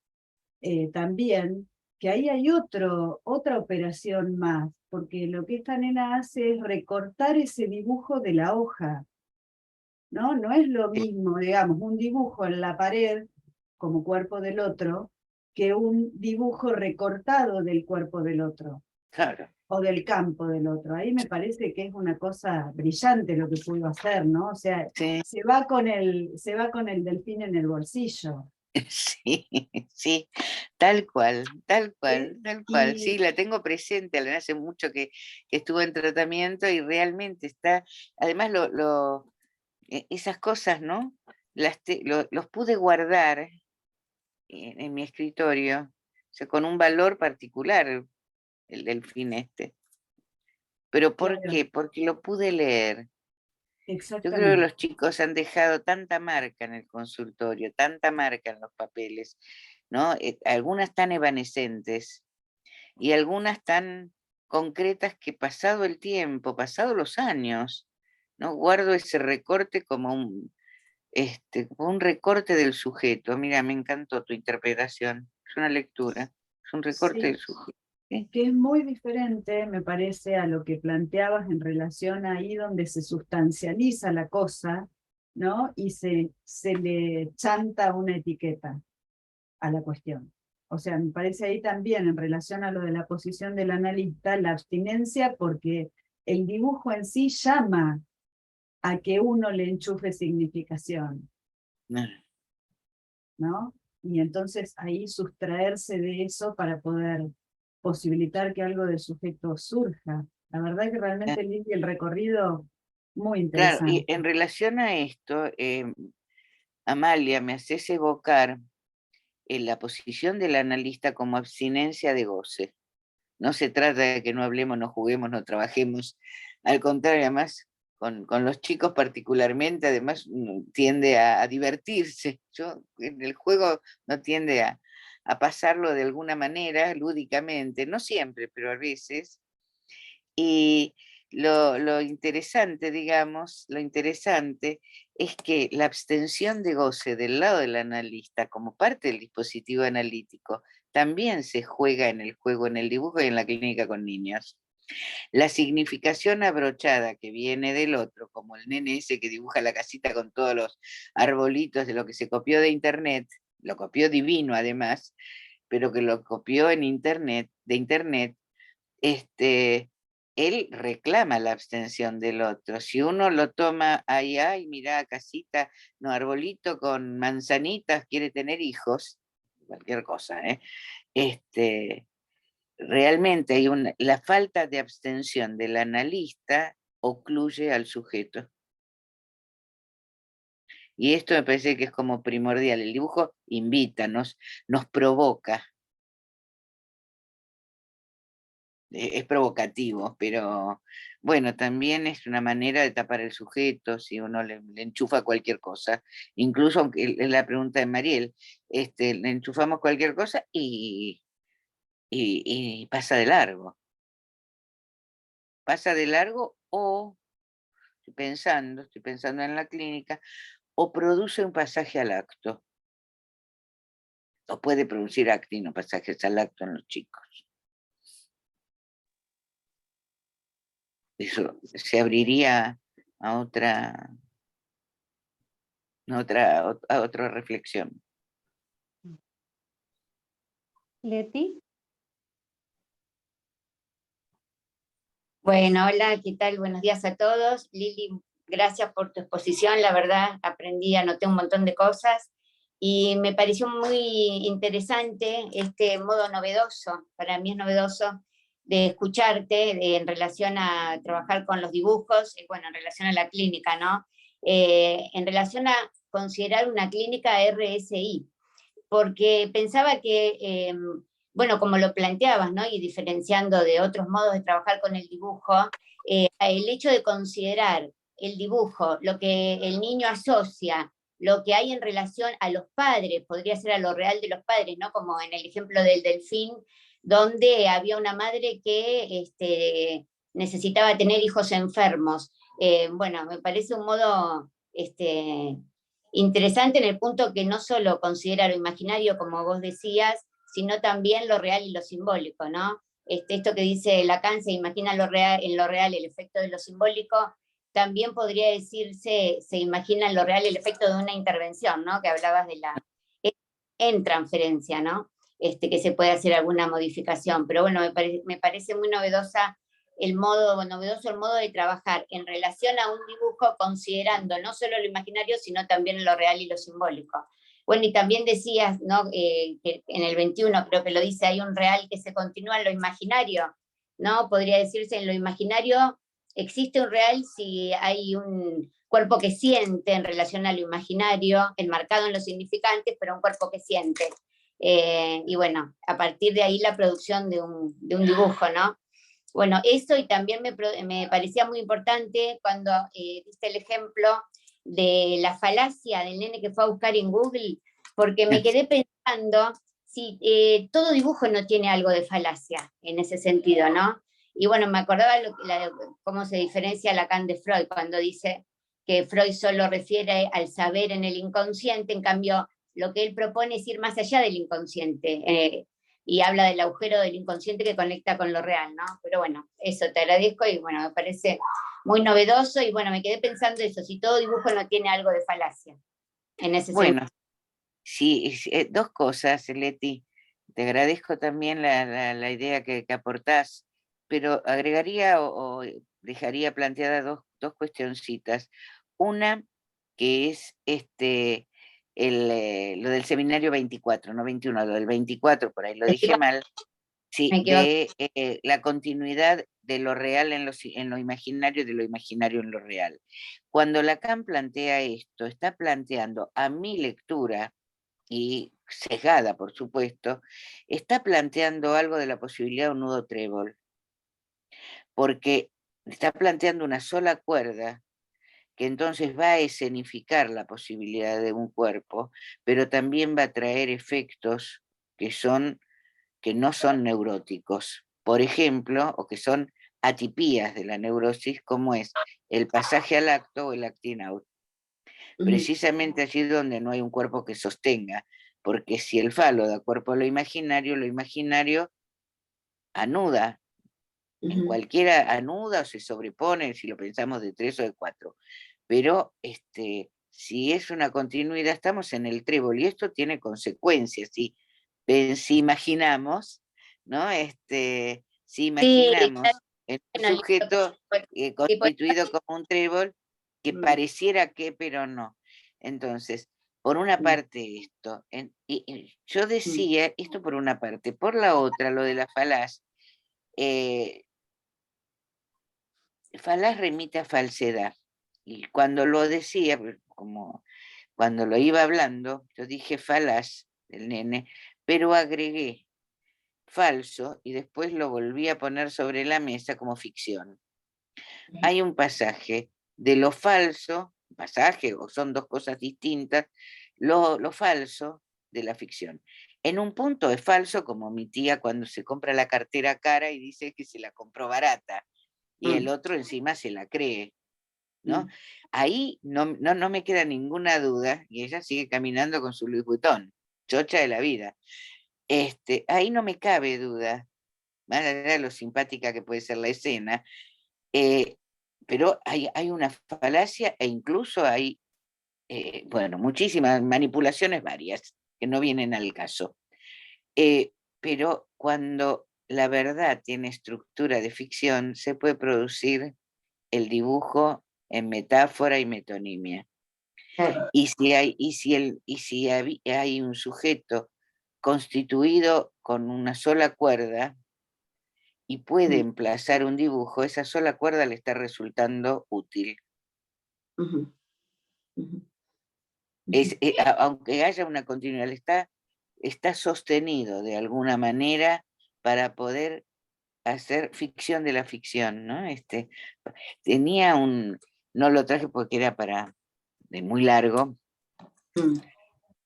también, que ahí hay otra operación más, porque lo que esta nena hace es recortar ese dibujo de la hoja, ¿no? No es lo mismo, digamos, un dibujo en la pared como cuerpo del otro, que un dibujo recortado del cuerpo del otro.
Claro.
O del campo del otro. Ahí me parece que es una cosa brillante lo que pudo hacer, ¿no? O sea,
Sí.
se va con el delfín en el bolsillo.
Sí, sí, tal cual, tal cual, tal cual. Sí,
Y
la tengo presente, hace mucho que estuvo en tratamiento y realmente está, además esas cosas, ¿no? Los pude guardar en mi escritorio, o sea, con un valor particular, el delfín este. ¿Pero por
claro,
qué? Porque lo pude leer. Yo creo que
exactamente.
los chicos han dejado tanta marca en el consultorio, tanta marca en los papeles, ¿no? Algunas tan evanescentes y algunas tan concretas que pasado el tiempo, pasado los años, ¿no? Guardo ese recorte como un recorte del sujeto. Mira, me encantó tu interpretación. Es una lectura, es un recorte
Sí,
del sujeto. ¿Sí?
que es muy diferente, me parece, a lo que planteabas en relación ahí donde se sustancializa la cosa, ¿no? Y se le chanta una etiqueta a la cuestión. O sea, me parece ahí también, en relación a lo de la posición del analista, la abstinencia, porque el dibujo en sí llama a que uno le enchufe significación,
No.
¿no? Y entonces ahí sustraerse de eso para poder posibilitar que algo del sujeto surja. La verdad que realmente el recorrido muy
Claro, y
interesante.
en relación a esto, Amalia, me haces evocar la posición del analista como abstinencia de goce. No se trata de que no hablemos, no juguemos, no trabajemos. Al contrario, además, con los chicos particularmente, además tiende a divertirse. Yo en el juego no tiende a pasarlo de alguna manera, lúdicamente, no siempre, pero a veces. Y lo interesante, digamos, lo interesante es que la abstención de goce del lado del analista como parte del dispositivo analítico también se juega en el juego, en el dibujo y en la clínica con niños. La significación abrochada que viene del otro, como el nene ese que dibuja la casita con todos los arbolitos de lo que se copió de internet, lo copió divino además, pero que lo copió en internet, de internet, él reclama la abstención del otro. Si uno lo toma, ay, mira, casita, no, arbolito con manzanitas, quiere tener hijos, cualquier cosa, realmente hay la falta de abstención del analista ocluye al sujeto. Y esto me parece que es como primordial. El dibujo invita, nos provoca. Es provocativo, pero bueno, también es una manera de tapar el sujeto si uno le enchufa cualquier cosa. Incluso, aunque es la pregunta de Mariel, le enchufamos cualquier cosa y pasa de largo. Pasa de largo o, estoy pensando en la clínica, o produce un pasaje al acto, o puede producir actino, pasajes al acto en los chicos. Eso se abriría a otra reflexión.
Leti.
Bueno, hola, ¿qué tal? Buenos días a todos. Lili, gracias por tu exposición, la verdad, aprendí, anoté un montón de cosas y me pareció muy interesante este modo novedoso, para mí es novedoso, de escucharte en relación a trabajar con los dibujos, bueno, en relación a la clínica, ¿no? En relación a considerar una clínica RSI, porque pensaba que, bueno, como lo planteabas, ¿no? Y diferenciando de otros modos de trabajar con el dibujo, el hecho de considerar el dibujo, lo que el niño asocia, lo que hay en relación a los padres, podría ser a lo real de los padres, ¿no? Como en el ejemplo del delfín, donde había una madre que necesitaba tener hijos enfermos. Bueno, me parece un modo interesante en el punto que no solo considera lo imaginario, como vos decías, sino también lo real y lo simbólico, ¿no? Esto que dice Lacan, se imagina en lo real el efecto de lo simbólico, también podría decirse, se imagina en lo real el efecto de una intervención, ¿no? Que hablabas de la en transferencia, ¿no? Que se puede hacer alguna modificación, pero bueno, me parece muy novedoso el modo de trabajar en relación a un dibujo, considerando no solo lo imaginario, sino también lo real y lo simbólico. Bueno, y también decías, ¿no? Que en el 21 creo que lo dice, hay un real que se continúa en lo imaginario, ¿no? Podría decirse en lo imaginario existe un real si hay un cuerpo que siente en relación a lo imaginario, enmarcado en los significantes, pero un cuerpo que siente. Y bueno, a partir de ahí la producción de un dibujo, ¿no? Bueno, eso, y también me parecía muy importante cuando diste el ejemplo de la falacia del nene que fue a buscar en Google, porque me quedé pensando si todo dibujo no tiene algo de falacia en ese sentido, ¿no? Y bueno, me acordaba cómo se diferencia Lacan de Freud, cuando dice que Freud solo refiere al saber en el inconsciente, en cambio lo que él propone es ir más allá del inconsciente, y habla del agujero del inconsciente que conecta con lo real, ¿no? Pero bueno, eso te agradezco y bueno, me parece muy novedoso y bueno, me quedé pensando eso, si todo dibujo no tiene algo de falacia en ese sentido.
Bueno, sí, dos cosas, Leti. Te agradezco también la idea que aportás, pero agregaría o dejaría planteadas dos cuestioncitas. Una, que es lo del seminario 24, no 21, lo del 24, por ahí lo dije mal, sí,
Me equivoco.
de la continuidad de lo real en lo imaginario y de lo imaginario en lo real. Cuando Lacan plantea esto, está planteando a mi lectura, y sesgada por supuesto, está planteando algo de la posibilidad de un nudo trébol, porque está planteando una sola cuerda que entonces va a escenificar la posibilidad de un cuerpo, pero también va a traer efectos que no son neuróticos, por ejemplo, o que son atipías de la neurosis, como es el pasaje al acto o el acting out. Precisamente allí donde no hay un cuerpo que sostenga, porque si el falo da cuerpo a lo imaginario anuda, en cualquiera anuda o se sobrepone, si lo pensamos de 3 o de 4. Pero si es una continuidad, estamos en el trébol y esto tiene consecuencias. Si imaginamos, ¿no? Si
Sí,
imaginamos el
bueno,
sujeto
tipo,
constituido como un trébol, que pareciera que, pero no. Entonces, por una parte esto, y yo decía esto por una parte, por la otra, lo de la falaz, falaz remite a falsedad. Y cuando lo decía, como cuando lo iba hablando, yo dije falaz del nene, pero agregué falso y después lo volví a poner sobre la mesa como ficción. Hay un pasaje de lo falso, pasaje, o son dos cosas distintas, lo falso de la ficción. En un punto es falso, como mi tía cuando se compra la cartera cara y dice que se la compró barata, y el otro encima se la cree, ¿no? Ahí no me queda ninguna duda, y ella sigue caminando con su Louis Vuitton, chocha de la vida. Ahí no me cabe duda, más allá de lo simpática que puede ser la escena, pero hay una falacia e incluso hay, bueno, muchísimas manipulaciones varias que no vienen al caso. Pero cuando la verdad tiene estructura de ficción, se puede producir el dibujo en metáfora y metonimia. Y si hay un sujeto constituido con una sola cuerda y puede emplazar un dibujo, esa sola cuerda le está resultando útil. Aunque haya una continuidad, está sostenido de alguna manera para poder hacer ficción de la ficción, ¿no? Tenía no lo traje porque era de muy largo.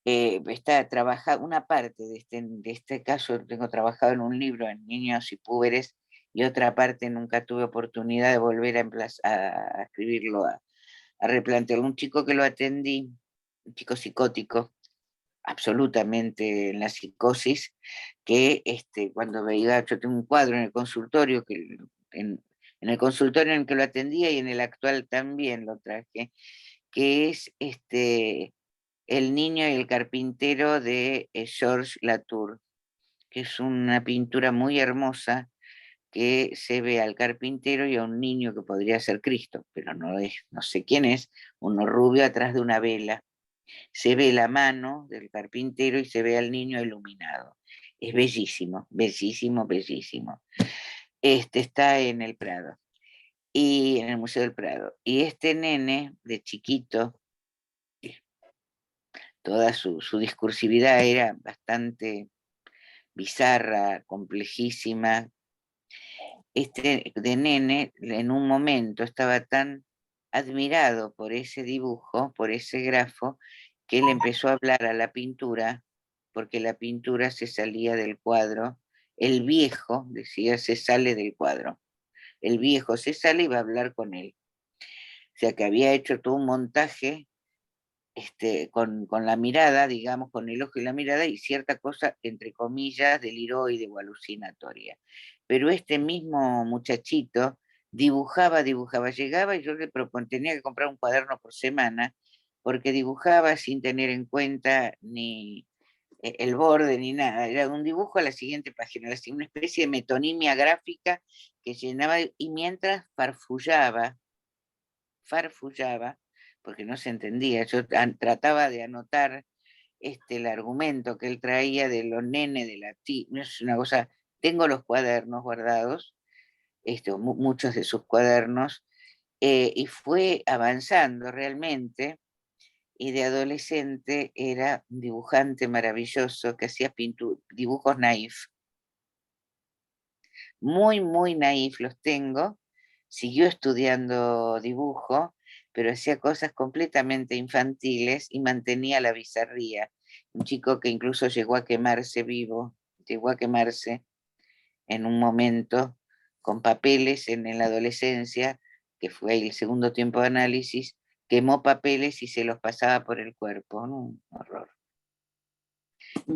Está trabajado, una parte de este caso tengo trabajado en un libro en niños y púberes, y otra parte nunca tuve oportunidad de volver a escribirlo, a replantearlo. Un chico que lo atendí, un chico psicótico, absolutamente en la psicosis, que cuando veía, yo tengo un cuadro en el consultorio, en el consultorio en el que lo atendía y en el actual también lo traje, que es El niño y el carpintero de Georges Latour, que es una pintura muy hermosa que se ve al carpintero y a un niño que podría ser Cristo, pero no sé quién es, uno rubio atrás de una vela. Se ve la mano del carpintero y se ve al niño iluminado. Es bellísimo, bellísimo, bellísimo. Está en el Prado, y en el Museo del Prado. Y este nene, de chiquito, toda su discursividad era bastante bizarra, complejísima. De nene, en un momento, estaba tan admirado por ese dibujo, por ese grafo, que él empezó a hablar a la pintura, porque la pintura se salía del cuadro. El viejo, decía, se sale del cuadro. el viejo se sale y va a hablar con él. O sea que había hecho todo un montaje con la mirada, digamos, con el ojo y la mirada, y cierta cosa, entre comillas, deliroide o alucinatoria. Pero este mismo muchachito dibujaba, llegaba y yo le proponía, tenía que comprar un cuaderno por semana, porque dibujaba sin tener en cuenta ni el borde ni nada, era un dibujo a la siguiente página, una especie de metonimia gráfica que llenaba, y mientras farfullaba, porque no se entendía, yo trataba de anotar el argumento que él traía de los nenes, de la tía, es una cosa, tengo los cuadernos guardados, muchos de sus cuadernos, y fue avanzando realmente, y de adolescente era un dibujante maravilloso que hacía dibujos naif, muy, muy naif los tengo, siguió estudiando dibujo, pero hacía cosas completamente infantiles y mantenía la bizarría. Un chico que incluso llegó a quemarse vivo, llegó a quemarse en un momento con papeles en la adolescencia, que fue ahí el segundo tiempo de análisis, quemó papeles y se los pasaba por el cuerpo, ¿no? Un horror.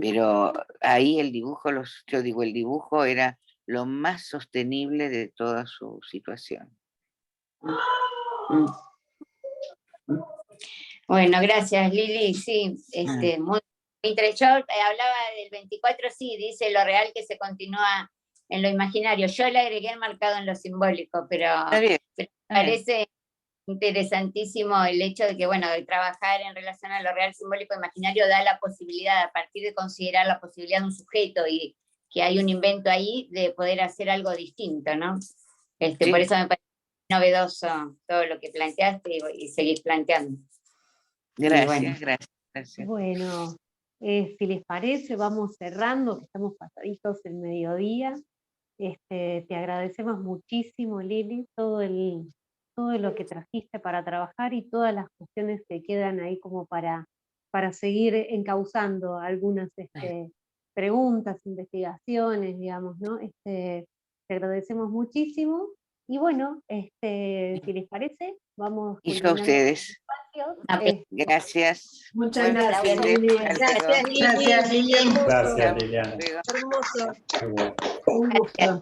Pero ahí el dibujo, yo digo, el dibujo era lo más sostenible de toda su situación.
Bueno, gracias Lili, sí, muy interesante. Yo hablaba del 24, sí, dice lo real que se continúa en lo imaginario. Yo le agregué el marcado en lo simbólico, pero me parece interesantísimo el hecho de que, bueno, de trabajar en relación a lo real, simbólico, imaginario, da la posibilidad, a partir de considerar la posibilidad de un sujeto y que hay un invento ahí, de poder hacer algo distinto, ¿no? Sí. Por eso me parece novedoso todo lo que planteaste y seguir planteando.
Gracias, gracias.
Bueno, si les parece, vamos cerrando, que estamos pasaditos el mediodía. Te agradecemos muchísimo, Lili, todo lo que trajiste para trabajar y todas las cuestiones que quedan ahí como para seguir encauzando algunas preguntas, investigaciones, digamos, ¿no? Te agradecemos muchísimo. Y bueno, si les parece, vamos
y yo a ustedes. Gracias.
Muchas
Buenos
gracias,
fines.
Lili.
Hasta luego.
Gracias, Lili.
Gracias, Liliana.
Hermoso.
Qué bueno.
Un gusto.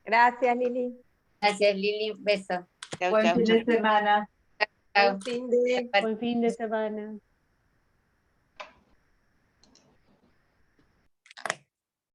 Gracias, Lili.
Gracias Lili, un beso.
Chau,
Buen
chau.
fin de semana.
Chao.
Buen fin de...
Buen fin de semana.